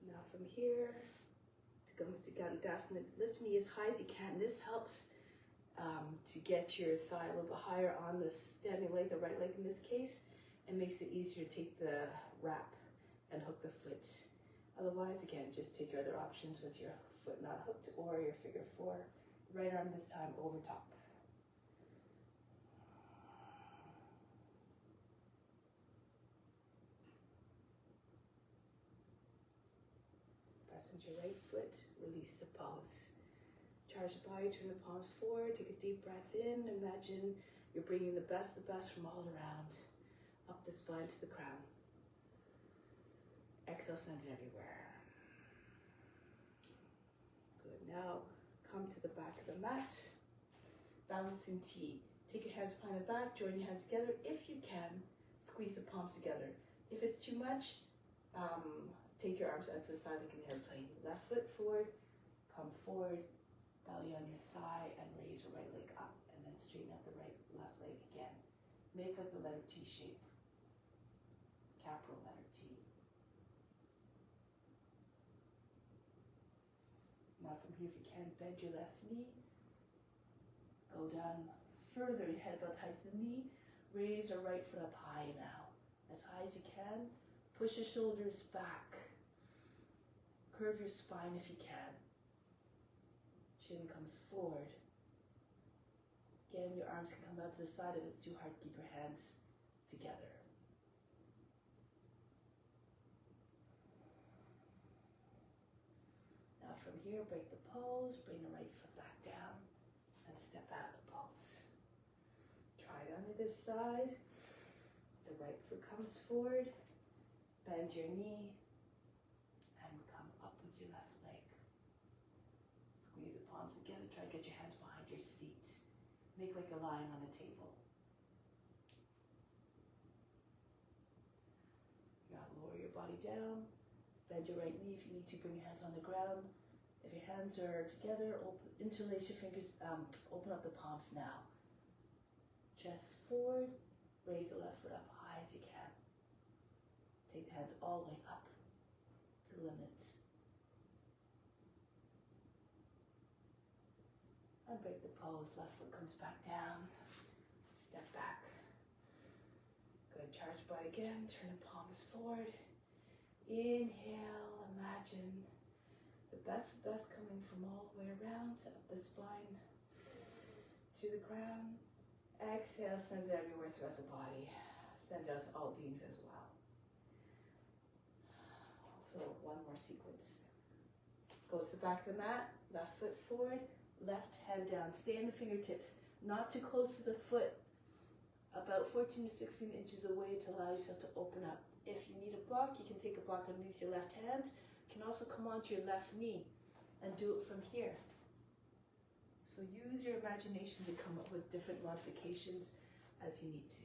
Now from here, to come to Garudasana, lift the knee as high as you can. This helps to get your thigh a little bit higher on the standing leg, the right leg in this case, and makes it easier to take the wrap and hook the foot. Otherwise, again, just take your other options with your foot not hooked or your figure four. Right arm this time over top. Press into your right foot, release the pose. Charge the body, turn the palms forward, take a deep breath in. Imagine you're bringing the best from all around, up the spine to the crown. Exhale, send it everywhere. Good. Now, come to the back of the mat. Balancing T. Take your hands behind the back, join your hands together. If you can, squeeze the palms together. If it's too much, Take your arms out to the side like an airplane. Left foot forward, come forward, belly on your thigh, and raise your right leg up. And then straighten out the left leg again. Make like the letter T shape. Capital letter T. Now from here, if you can, bend your left knee. Go down further, your head about the height of the knee. Raise your right foot up high now. As high as you can. Push your shoulders back. Curve your spine if you can. Chin comes forward. Again, your arms can come out to the side if it's too hard to keep your hands together. Now from here, break the pose, bring the right foot back down, and step out of the pose. Try it on the other side. The right foot comes forward, bend your knee, and come up with your left leg. Squeeze the palms together, try to get your hands behind your seat. Make like you're lying on the table. Now lower your body down, bend your right knee if you need to, bring your hands on the ground. If your hands are together, interlace your fingers, open up the palms now. Chest forward, raise the left foot up high as you can. Take the hands all the way up to the limit. And break the pose, left foot comes back down. Step back. Good, charge by again, turn the palms forward. Inhale, imagine the best coming from all the way around, up the spine to the ground. Exhale, send it everywhere throughout the body. Send out to all beings as well. So one more sequence. Go to the back of the mat, left foot forward, left hand down. Stay in the fingertips, not too close to the foot. About 14 to 16 inches away to allow yourself to open up. If you need a block, you can take a block underneath your left hand. You can also come onto your left knee and do it from here. So use your imagination to come up with different modifications as you need to.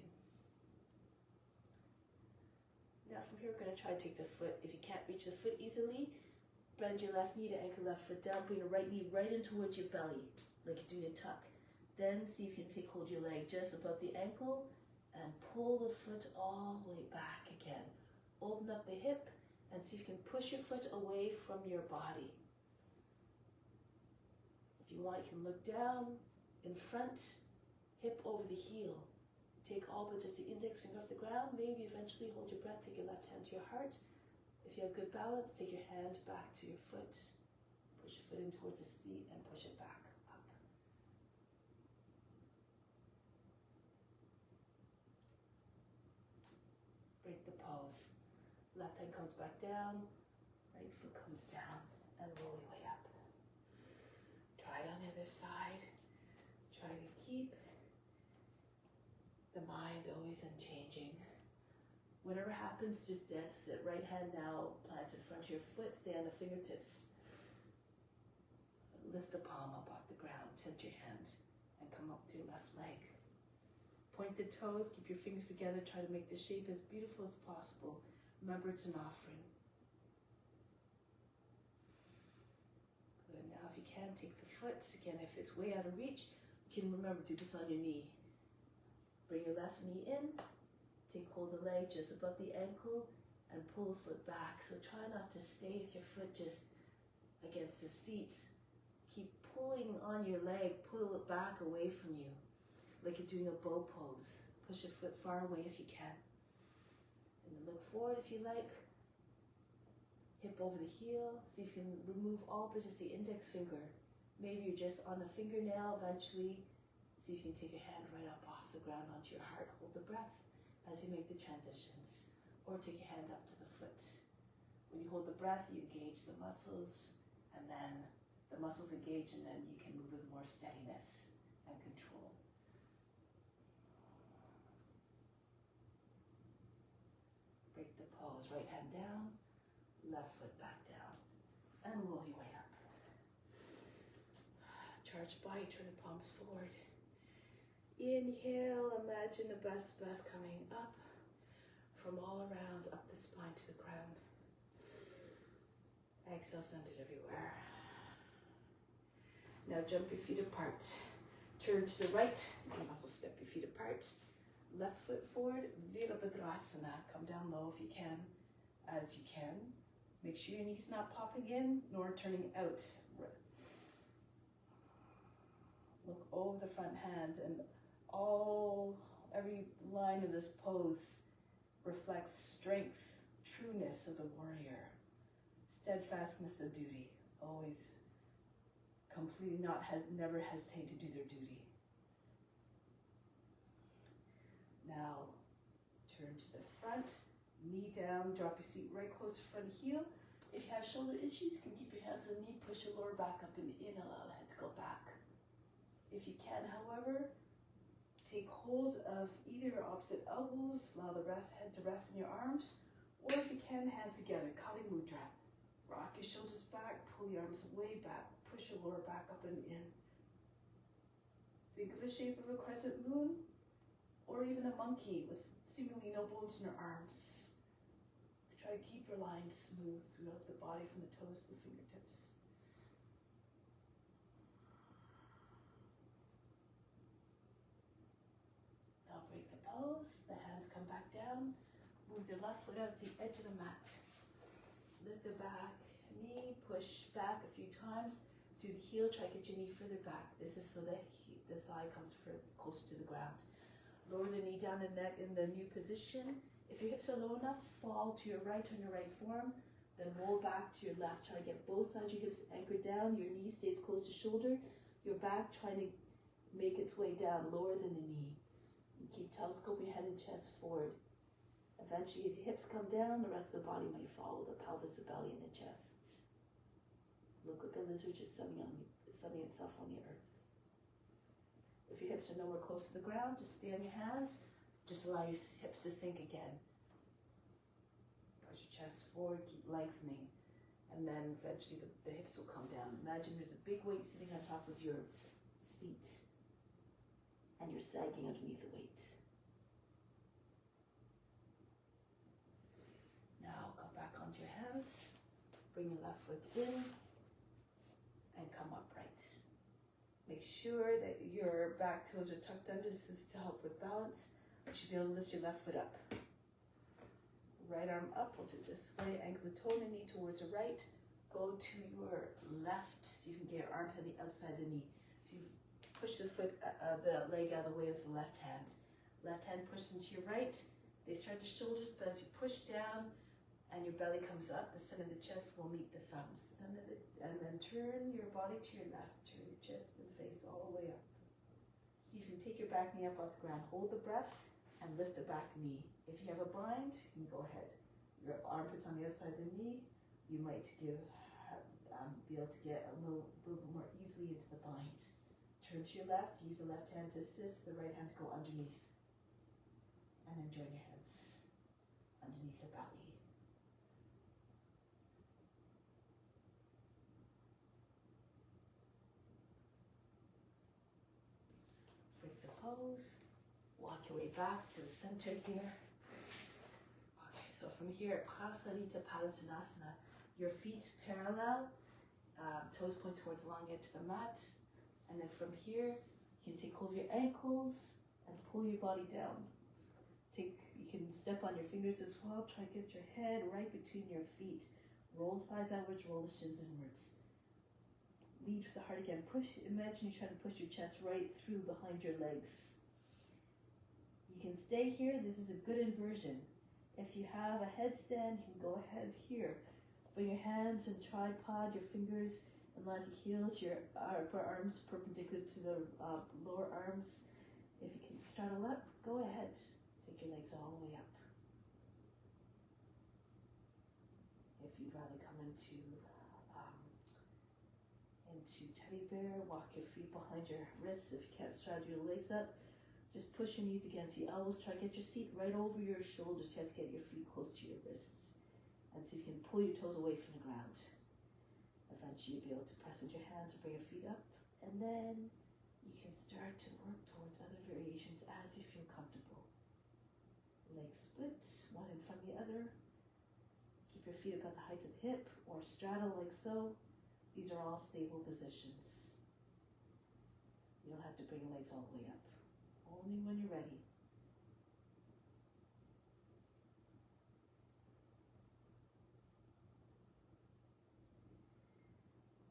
Now from here, we're going to try to take the foot. If you can't reach the foot easily, bend your left knee to anchor left foot down. Bring the right knee right in towards your belly, like you're doing a tuck. Then see if you can hold your leg just above the ankle and pull the foot all the way back again. Open up the hip and see if you can push your foot away from your body. If you want, you can look down, in front, hip over the heel. Take all but just the index finger off the ground. Maybe eventually hold your breath, take your left hand to your heart. If you have good balance, take your hand back to your foot. Push your foot in towards the seat and push it back up. Break the pose. Left hand comes back down, right foot comes down, and roll your way up. Try it on the other side. Try to keep the mind always unchanging. Whatever happens, just dance that right hand now plants in front of your foot, stay on the fingertips. Lift the palm up off the ground, tent your hand, and come up to your left leg. Point the toes, keep your fingers together, try to make the shape as beautiful as possible. Remember, it's an offering. Good, now if you can, take the foot. Again, if it's way out of reach, you can remember, do this on your knee. Bring your left knee in, take hold of the leg just above the ankle, and pull the foot back. So try not to stay with your foot just against the seat. Keep pulling on your leg, pull it back away from you, like you're doing a bow pose. Push your foot far away if you can. And then look forward if you like. Hip over the heel. See if you can remove all but just the index finger. Maybe you're just on the fingernail eventually. See if you can take your hand right up off the ground onto your heart. Hold the breath as you make the transitions. Or take your hand up to the foot. When you hold the breath, you engage the muscles, and then the muscles engage, and then you can move with more steadiness and control. Break the pose. Right hand down, left foot back down, and roll your way up. Charge body, turn the palms forward. Inhale, imagine the best coming up from all around, up the spine to the ground. Exhale, centered everywhere. Now jump your feet apart. Turn to the right. You can also step your feet apart. Left foot forward, Virabhadrasana. Come down low if you can, as you can. Make sure your knee's not popping in nor turning out. Look over the front hand, and every line of this pose reflects strength, trueness of the warrior, steadfastness of duty, always completely never hesitate to do their duty. Now, turn to the front, knee down, drop your seat right close to front heel. If you have shoulder issues, you can keep your hands on the knee, push your lower back up and in, allow the head to go back. If you can, however, take hold of either your opposite elbows, allow the head to rest in your arms, or if you can, hands together, Kali Mudra. Rock your shoulders back, pull your arms way back, push your lower back up and in. Think of the shape of a crescent moon, or even a monkey with seemingly no bones in your arms. Try to keep your lines smooth throughout the body from the toes to the fingertips. Now break the pose, the hands come back down. Move your left foot out to the edge of the mat. Lift the back knee, push back a few times through the heel. Try to get your knee further back. This is so that the thigh comes closer to the ground. Lower the knee down in the new position. If your hips are low enough, fall to your right on your right form. Then roll back to your left. Try to get both sides of your hips anchored down. Your knee stays close to shoulder. Your back trying to make its way down, lower than the knee. And keep telescoping your head and chest forward. Eventually the hips come down, the rest of the body may follow, the pelvis, the belly, and the chest. Look at the lizard just sunning itself on the earth. If your hips are nowhere close to the ground, just stay on your hands. Just allow your hips to sink again. Push your chest forward, keep lengthening. And then eventually the hips will come down. Imagine there's a big weight sitting on top of your seat. And you're sagging underneath the weight. Now come back onto your hands. Bring your left foot in. And come upright. Make sure that your back toes are tucked under. This is to help with balance. You should be able to lift your left foot up. Right arm up, we'll do it this way. Ankle the toe and the knee towards the right. Go to your left, so you can get your armpit on the outside of the knee. So you push the leg out of the way with the left hand. Left hand pushes into your right. They start the shoulders, but as you push down and your belly comes up, the center of the chest will meet the thumbs. And then turn your body to your left. Turn your chest and face all the way up. See if you can take your back knee up off the ground. Hold the breath and lift the back knee. If you have a bind, you can go ahead. Your armpits on the other side of the knee, you might be able to get a little bit more easily into the bind. Turn to your left, use the left hand to assist, the right hand to go underneath. And then join your hands underneath the belly. Break the pose. Walk your way back to the center here. Okay, so from here, Prasarita Padasana, your feet parallel, toes point towards the long edge of the mat. And then from here, you can take hold of your ankles and pull your body down. You can step on your fingers as well. Try to get your head right between your feet. Roll the thighs outwards, roll the shins inwards. Lead with the heart again. Imagine you're trying to push your chest right through behind your legs. You can stay here. This is a good inversion. If you have a headstand, you can go ahead here. Bring your hands and tripod, your fingers in line with the heels, your upper arms perpendicular to the lower arms. If you can straddle up, go ahead. Take your legs all the way up. If you'd rather come into teddy bear, walk your feet behind your wrists. If you can't straddle your legs up, just push your knees against the elbows. Try to get your seat right over your shoulders. You have to get your feet close to your wrists. And see if you can pull your toes away from the ground. Eventually you'll be able to press into your hands and bring your feet up. And then you can start to work towards other variations as you feel comfortable. Leg splits, one in front of the other. Keep your feet about the height of the hip, or or straddle like so. These are all stable positions. You don't have to bring legs all the way up. Only when you're ready.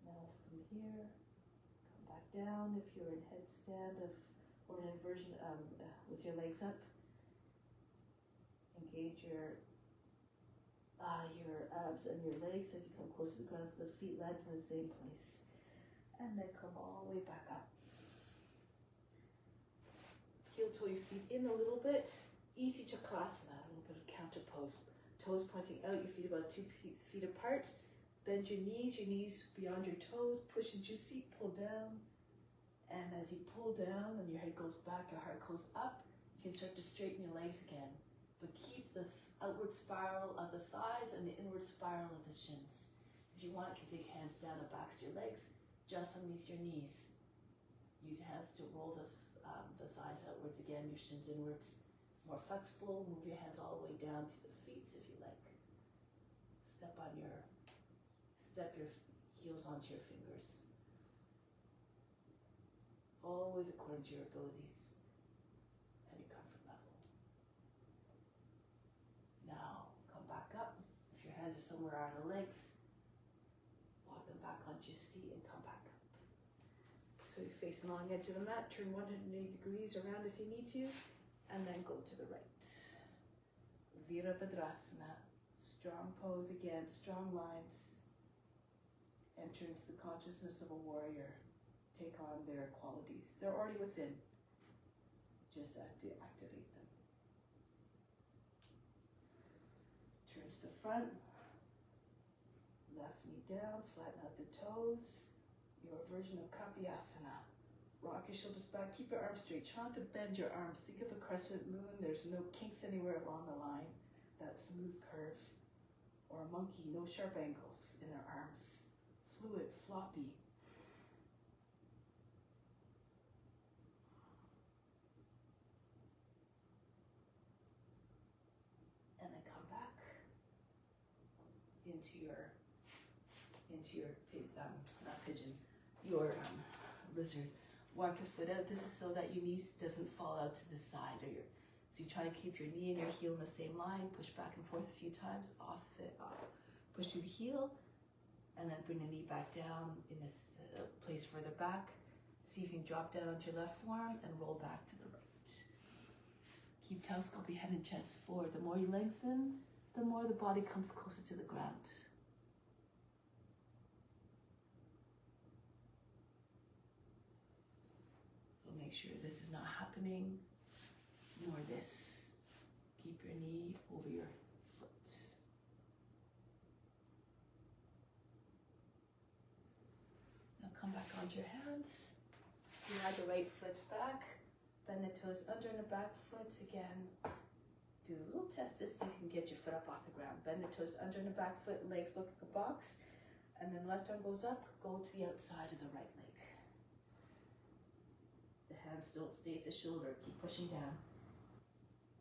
Now from here, come back down if you're in headstand or an inversion with your legs up. Engage your abs and your legs as you come close to the ground so the feet land in the same place. And then come all the way back up. Heel toe your feet in a little bit. Easy Chakasana, a little bit of counter pose. Toes pointing out, your feet about 2 feet apart. Bend your knees beyond your toes. Push into your seat, pull down. And as you pull down and your head goes back, your heart goes up, you can start to straighten your legs again. But keep the outward spiral of the thighs and the inward spiral of the shins. If you want, you can take your hands down the backs of your legs, just underneath your knees. Use your hands to roll the thighs outwards again, your shins inwards. More flexible, move your hands all the way down to the feet if you like. Step your heels onto your fingers. Always according to your abilities and your comfort level. Now, come back up. If your hands are somewhere on the legs, walk them back onto your seat and come back up. So you face the long edge of the mat, turn 180 degrees around if you need to, and then go to the right. Virabhadrasana, strong pose again, strong lines. Enter into the consciousness of a warrior. Take on their qualities. They're already within. Just have to activate them. Turn to the front. Left knee down, flatten out the toes. Your version of Kapyasana. Rock your shoulders back, keep your arms straight. Try not to bend your arms. Think of a crescent moon. There's no kinks anywhere along the line. That smooth curve. Or a monkey, no sharp angles in our arms. Fluid, floppy. And then come back into your not pigeon, your lizard. Walk your foot out. This is so that your knee doesn't fall out to the side, so you try to keep your knee and your heel in the same line. Push back and forth a few times. Push to the heel, and then bring the knee back down in this place further back. See if you can drop down onto your left forearm and roll back to the right. Keep telescope your head and chest forward. The more you lengthen, the more the body comes closer to the ground. So make sure this is not happening, nor this. Keep your knee over your foot. Now come back onto your hands. Slide the right foot back. Bend the toes under and the back foot again. Do a little test to see if you can get your foot up off the ground. Bend the toes under and the back foot, legs look like a box. And then left arm goes up, go to the outside of the right leg. The hands don't stay at the shoulder, keep pushing down.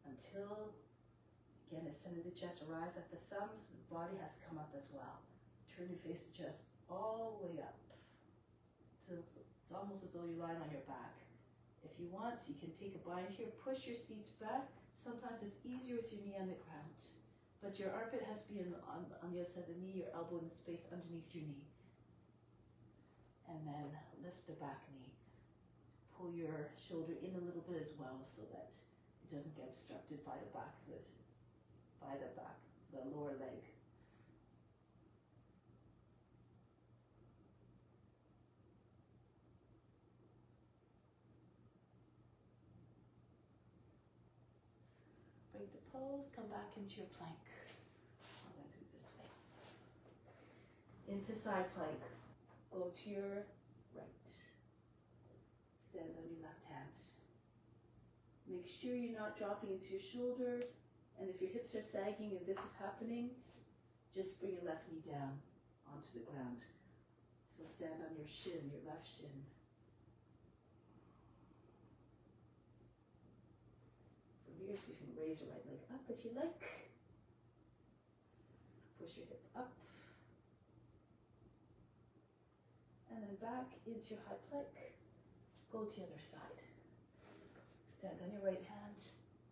Until, again, the center of the chest, rise at the thumbs, the body has to come up as well. Turn your face and chest all the way up. It's almost as though you're lying on your back. If you want, you can take a bind here, push your seats back. Sometimes it's easier with your knee on the ground. But your armpit has to be on the other side of the knee, your elbow in the space underneath your knee. And then lift the back knee. Pull your shoulder in a little bit as well so that it doesn't get obstructed by the lower leg. Break the pose, come back into your plank. I'm going to do it this way. Into side plank. Go to your right. Stand on your left hand. Make sure you're not dropping into your shoulder. And if your hips are sagging and this is happening, just bring your left knee down onto the ground. So stand on your shin, your left shin. From here, see if you can raise your right leg up if you like. Push your hip up. back into your high plank. Go to the other side. Stand on your right hand.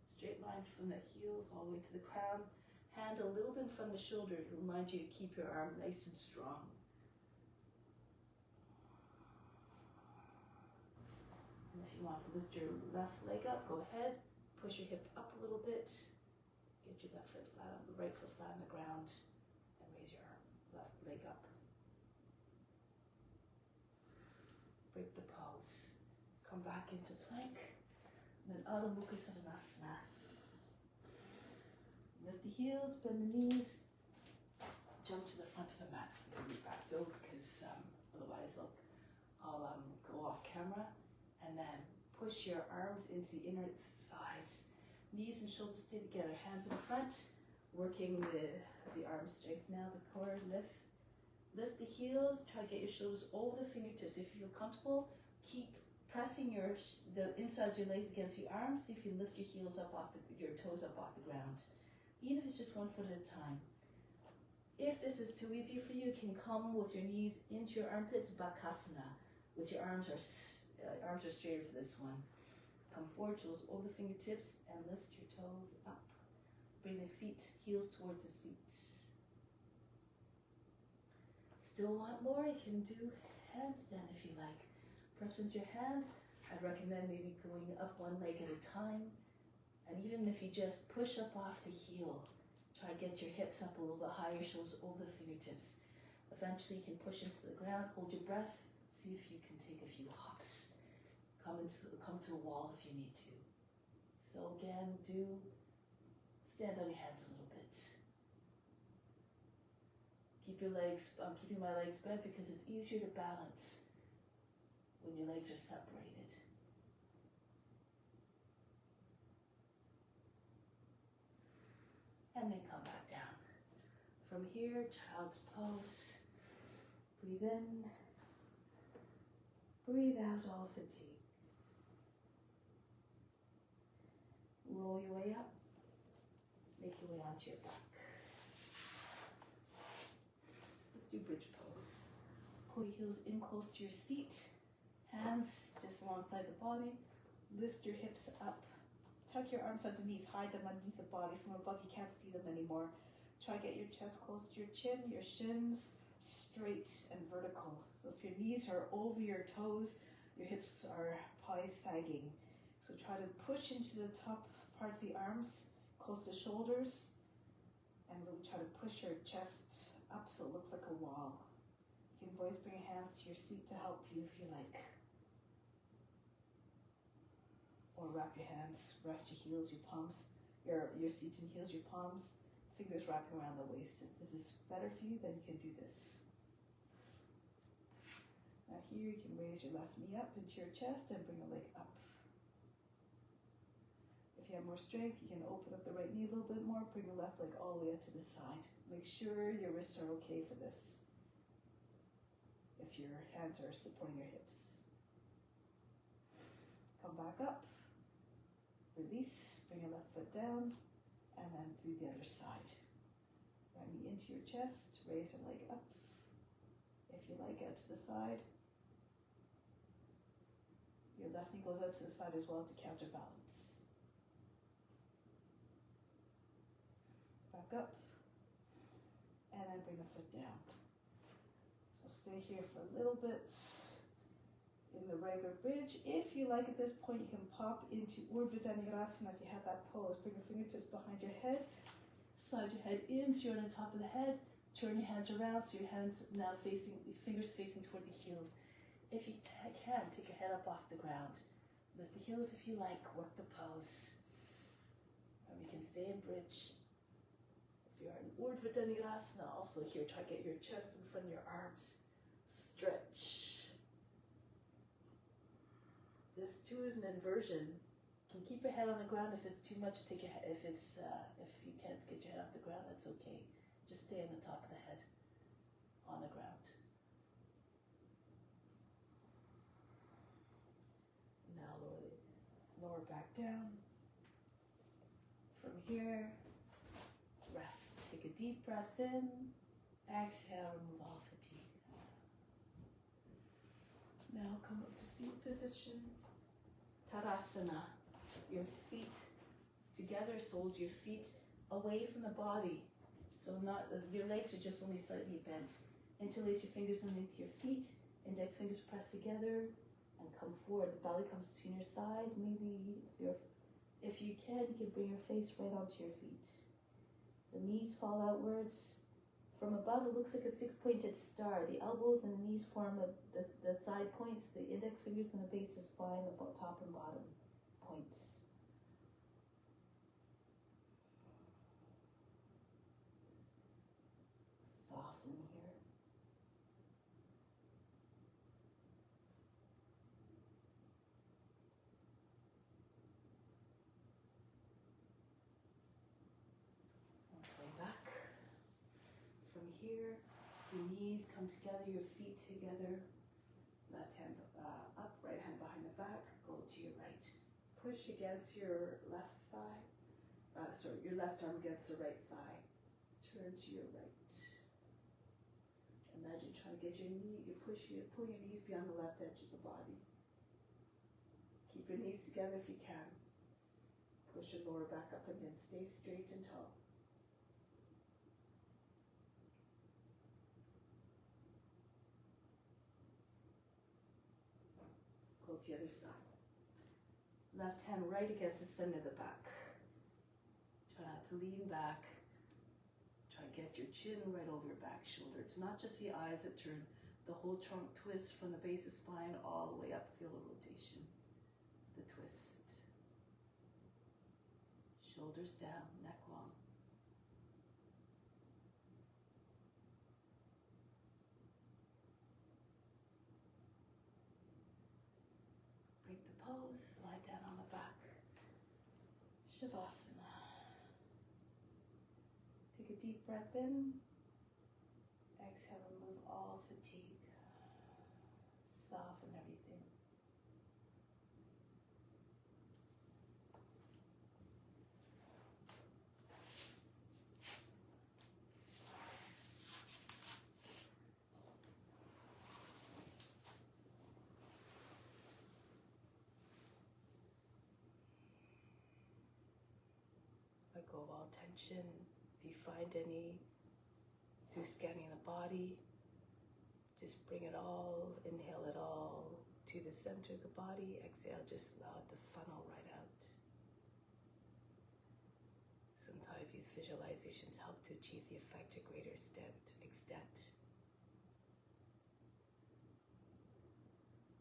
Straight line from the heels all the way to the crown. Hand a little bit in front of the shoulder to remind you to keep your arm nice and strong. And if you want to lift your left leg up, go ahead. Push your hip up a little bit. Get your left foot flat on the right foot flat on the ground. And raise your left leg up. Break the pose. Come back into plank. And then Adho Mukha Savasana. Lift the heels, bend the knees. Jump to the front of the mat. Move back though, because otherwise I'll go off camera. And then push your arms into the inner thighs. Knees and shoulders stay together. Hands in front. Working the arm strength now. The core lift. Lift the heels. Try to get your shoulders over the fingertips. If you feel comfortable, keep pressing the insides of your legs against your arms. See if you lift your heels up off your toes up off the ground. Even if it's just 1 foot at a time. If this is too easy for you, you can come with your knees into your armpits, Bakasana. With your arms are straighter for this one. Come forward, toes over the fingertips, and lift your toes up. Bring the feet, heels towards the seat. Still want more? You can do handstand if you like. Press into your hands. I'd recommend maybe going up one leg at a time. And even if you just push up off the heel, try to get your hips up a little bit higher, shoulders over the fingertips. Eventually you can push into the ground, hold your breath, see if you can take a few hops. Come to a wall if you need to. So again, stand on your hands a little bit. I'm keeping my legs bent because it's easier to balance when your legs are separated. And then come back down. From here, child's pose. Breathe in. Breathe out all fatigue. Roll your way up. Make your way onto your back. Let's do bridge pose. Pull your heels in close to your seat. Hands just alongside the body. Lift your hips up. Tuck your arms underneath. Hide them underneath the body. From above, you can't see them anymore. Try to get your chest close to your chin, your shins straight and vertical. So if your knees are over your toes, your hips are probably sagging. So try to push into the top parts of the arms, close to shoulders, and really try to push your chest up so it looks like a wall. You can always bring your hands to your seat to help you if you like. Or wrap your hands, rest your heels, your palms, your seat and heels, your palms, fingers wrapping around the waist. If this is better for you, then you can do this. Now here you can raise your left knee up into your chest and bring the leg up. If you have more strength, you can open up the right knee a little bit more, bring the left leg all the way up to the side. Make sure your wrists are okay for this. If your hands are supporting your hips. Come back up. Release, bring your left foot down, and then do the other side. Right knee into your chest, raise your leg up. If you like, out to the side. Your left knee goes out to the side as well to counterbalance. Back up, and then bring the foot down. So stay here for a little bit. In the regular bridge. If you like at this point, you can pop into Urdhva Dhanurasana if you have that pose. Bring your fingertips behind your head, slide your head in so you're on the top of the head, turn your hands around so your hands now fingers facing towards the heels. If you can, take your head up off the ground. Lift the heels if you like, work the pose. And you can stay in bridge. If you're in Urdhva Dhanurasana, also here, try to get your chest in front of your arms. Stretch. This too is an inversion. You can keep your head on the ground if it's too much. Take your if you can't get your head off the ground, that's okay. Just stay on the top of the head, on the ground. Now lower back down. From here, rest. Take a deep breath in. Exhale, remove all fatigue. Now come up to seat position. Tadasana. Your feet together, soles your feet away from the body. So not your legs are just only slightly bent. Interlace your fingers underneath your feet. Index fingers press together and come forward. The belly comes between your thighs. Maybe if you can bring your face right onto your feet. The knees fall outwards. From above, it looks like a six-pointed star. The elbows and the knees form the side points. The index fingers and the base of the spine, the top and bottom points. Soften here. Here, your knees come together, your feet together, left hand up, right hand behind the back, go to your right. Push against your left thigh, your left arm against the right thigh. Turn to your right. Imagine trying to get pull your knees beyond the left edge of the body. Keep your knees together if you can. Push your lower back up again, stay straight and tall. Go to the other side. Left hand right against the center of the back. Try not to lean back. Try to get your chin right over your back shoulder. It's not just the eyes that turn. The whole trunk twist from the base of spine all the way up. Feel the rotation. The twist. Shoulders down, neck long. Break the pose, lie down on the back. Shavasana. Take a deep breath in. Exhale, remove all fatigue. Soften everything. Let go of all tension. If you find any through scanning the body, just bring it all, inhale it all to the center of the body. Exhale, just allow it to funnel right out. Sometimes these visualizations help to achieve the effect to greater extent.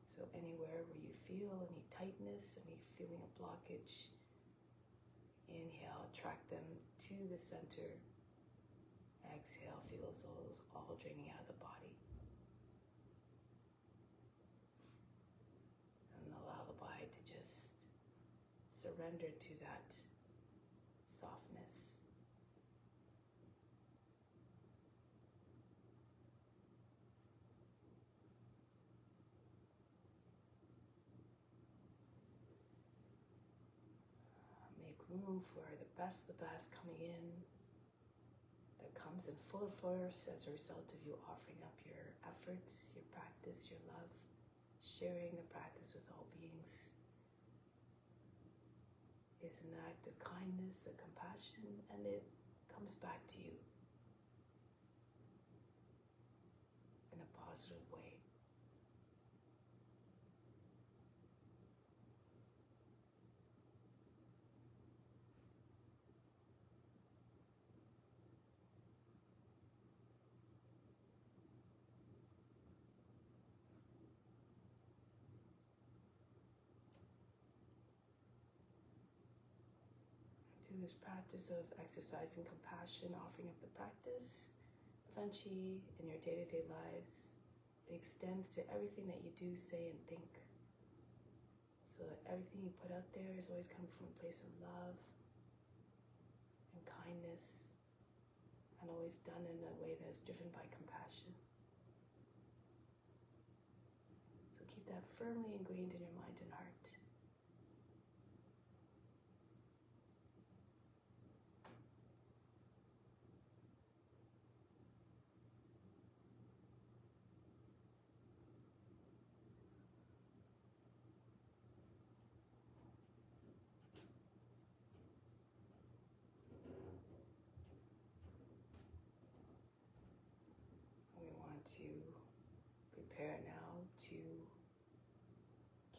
So anywhere where you feel any tightness, any feeling of blockage, inhale, attract them to the center. Exhale, feel those all draining out of the body. And allow the body to just surrender to that softness. Make room for the best coming in, that comes in full force as a result of you offering up your efforts, your practice, your love, sharing the practice with all beings is an act of kindness, of compassion, and it comes back to you in a positive way. Through this practice of exercising compassion, offering up the practice, eventually in your day-to-day lives, it extends to everything that you do, say, and think. So that everything you put out there is always coming from a place of love and kindness, and always done in a way that is driven by compassion. So keep that firmly ingrained in your mind and heart. want to prepare now to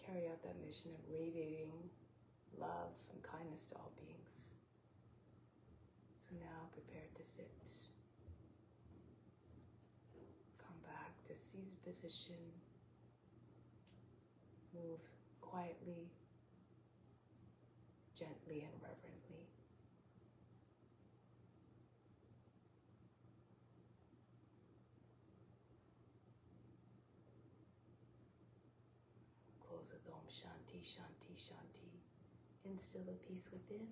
carry out that mission of radiating love and kindness to all beings. So now prepare to sit. Come back to seated position. Move quietly, gently, and reverently. Close with Om Shanti, Shanti, Shanti. Instill the peace within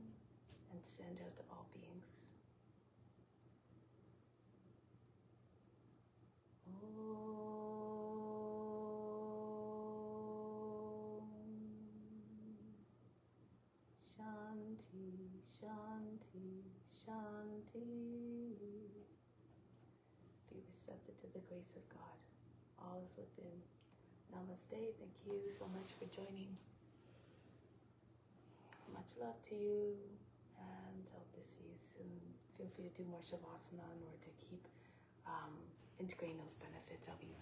and send out to all beings. Shanti, Shanti, Shanti. Be receptive to the grace of God. All is within. Namaste. Thank you so much for joining. Much love to you, and hope to see you soon. Feel free to do more Shavasana in order to keep integrating those benefits. I'll be